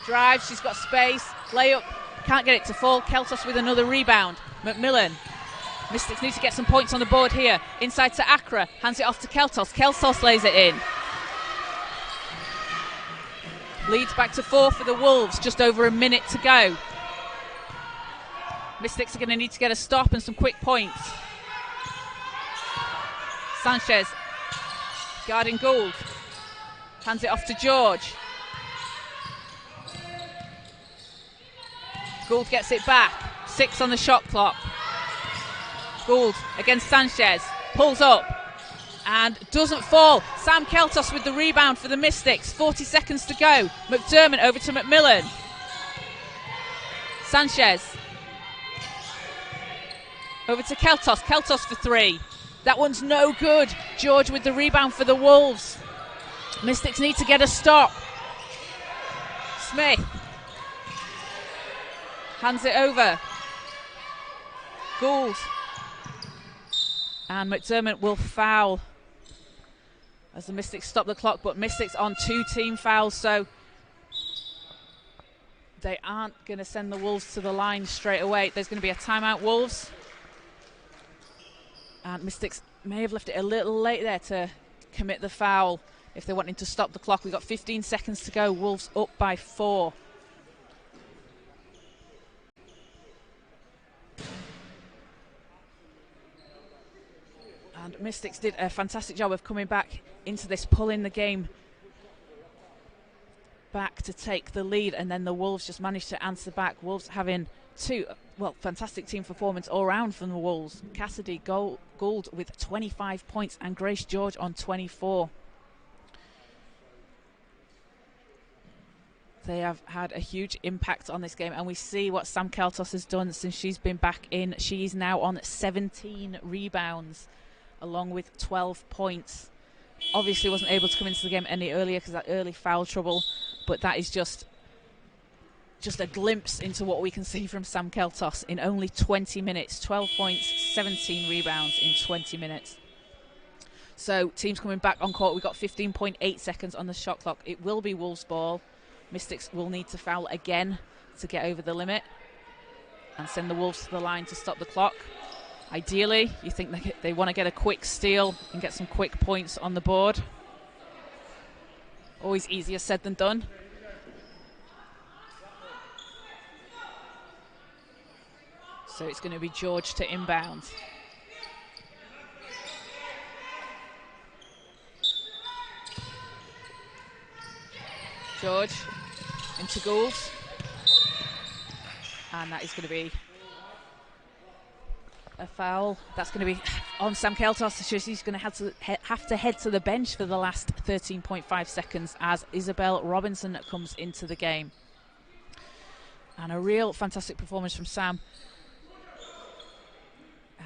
Drives, she's got space. Layup. Can't get it to fall. Keltos with another rebound. McMillan. Mystics need to get some points on the board here. Inside to Accra. Hands it off to Keltos. Keltos lays it in. Leads back to 4 for the Wolves. Just over a minute to go. Mystics are going to need to get a stop and some quick points. Sanchez. Guarding Gould. Hands it off to George. Gould gets it back. 6 on the shot clock. Gould against Sanchez. Pulls up and doesn't fall. Sam Keltos with the rebound for the Mystics. 40 seconds to go. McDermott over to McMillan. Sanchez. Over to Keltos. Keltos for 3. That one's no good. George with the rebound for the Wolves. Mystics need to get a stop. Smith. Hands it over. Gould. And McDermott will foul as the Mystics stop the clock, but Mystics on 2 team fouls, so they aren't going to send the Wolves to the line straight away. There's going to be a timeout, Wolves. And Mystics may have left it a little late there to commit the foul if they're wanting to stop the clock. We've got 15 seconds to go. Wolves up by 4. And Mystics did a fantastic job of coming back into this, pulling the game back to take the lead, and then the Wolves just managed to answer back. Wolves having 2, fantastic team performance all round from the Wolves. Cassidy Gould with 25 points and Grace George on 24. They have had a huge impact on this game, and we see what Sam Keltos has done since she's been back in. She's now on 17 rebounds, along with 12 points. Obviously wasn't able to come into the game any earlier because of that early foul trouble, but that is just a glimpse into what we can see from Sam Keltos in only 20 minutes. 12 points, 17 rebounds in 20 minutes. So teams coming back on court. We've got 15.8 seconds on the shot clock. It will be Wolves' ball. Mystics will need to foul again to get over the limit and send the Wolves to the line to stop the clock. Ideally, you think they want to get a quick steal and get some quick points on the board. Always easier said than done. So it's going to be George to inbound. George into Gould. And that is going to be a foul. That's going to be on Sam Keltos. He's going to have to head to the bench for the last 13.5 seconds as Isabel Robinson comes into the game. And a real fantastic performance from Sam.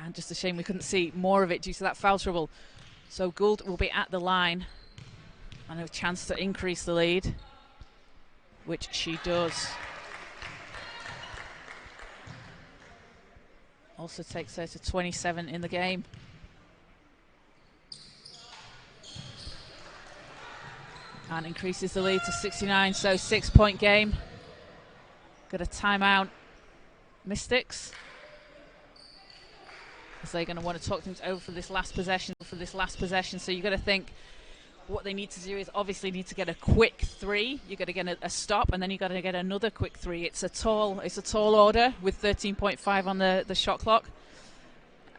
And just a shame we couldn't see more of it due to that foul trouble. So Gould will be at the line and a chance to increase the lead, which she does. Also takes her to 27 in the game. And increases the lead to 69, so 6-point game. Got a timeout, Mystics. As they're going to want to talk things over for this last possession. So you've got to think what they need to do is obviously need to get a quick three. You've got to get a stop, and then you've got to get another quick three. It's a tall order with 13.5 on the shot clock.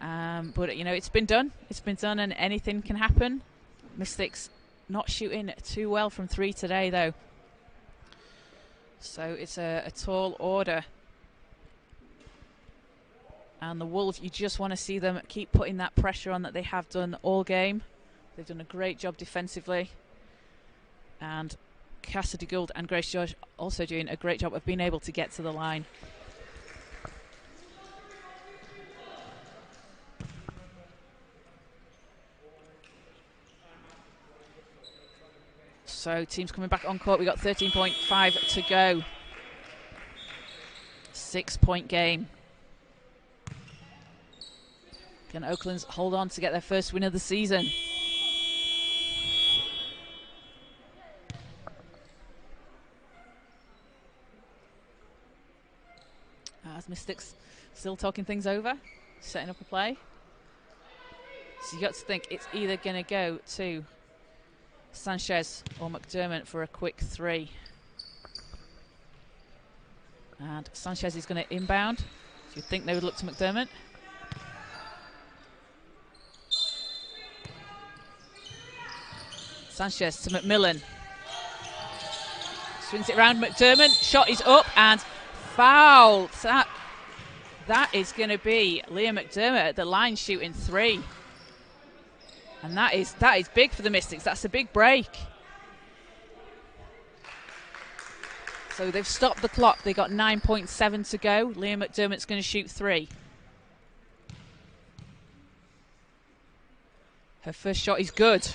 But it's been done. And anything can happen. Mystics not shooting too well from three today, though. So it's a tall order. And the Wolves, you just want to see them keep putting that pressure on that they have done all game. They've done a great job defensively. And Cassidy Gould and Grace George also doing a great job of being able to get to the line. So teams coming back on court. We've got 13.5 to go. 6-point game. Can Oaklands hold on to get their first win of the season? As Mystics still talking things over, setting up a play. So you got to think it's either going to go to Sanchez or McDermott for a quick three. And Sanchez is going to inbound. So you'd think they would look to McDermott. Sanchez to McMillan. Swings it around McDermott. Shot is up and foul. That is going to be Leah McDermott at the line shooting three. And that is big for the Mystics. That's a big break. So they've stopped the clock. They got 9.7 to go. Leah McDermott's going to shoot three. Her first shot is good.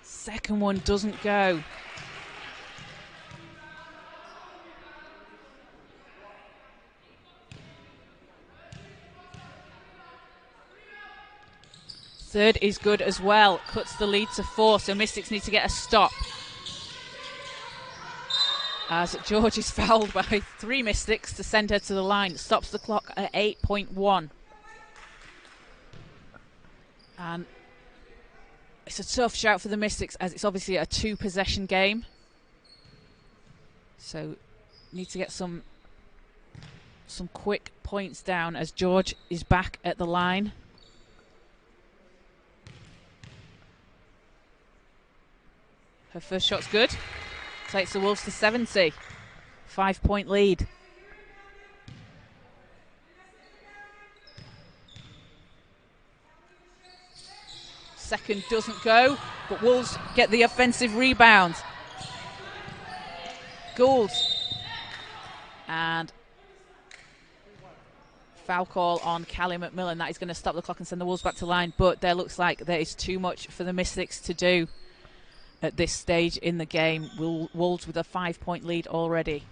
Second one doesn't go. Third is good as well. Cuts the lead to 4, so Mystics need to get a stop. As George is fouled by 3 Mystics to send her to the line. Stops the clock at 8.1. And it's a tough shout for the Mystics as it's obviously a 2-possession game. So need to get some quick points down as George is back at the line. Her first shot's good. Takes the Wolves to 70. 5-point lead. Second doesn't go, but Wolves get the offensive rebound. Gould. And foul call on Callie McMillan. That is going to stop the clock and send the Wolves back to line, but there looks like there is too much for the Mystics to do at this stage in the game. Wolves with a 5-point lead already.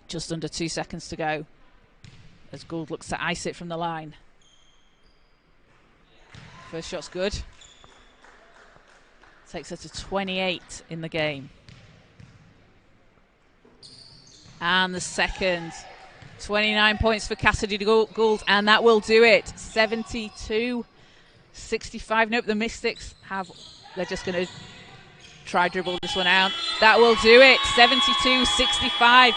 Just under 2 seconds to go as Gould looks to ice it from the line. First shot's good. Takes her to 28 in the game. And the second. 29 points for Cassidy Gould, and that will do it. 72-65. Nope, the Mystics they're just going to try dribble this one out. That will do it. 72-65.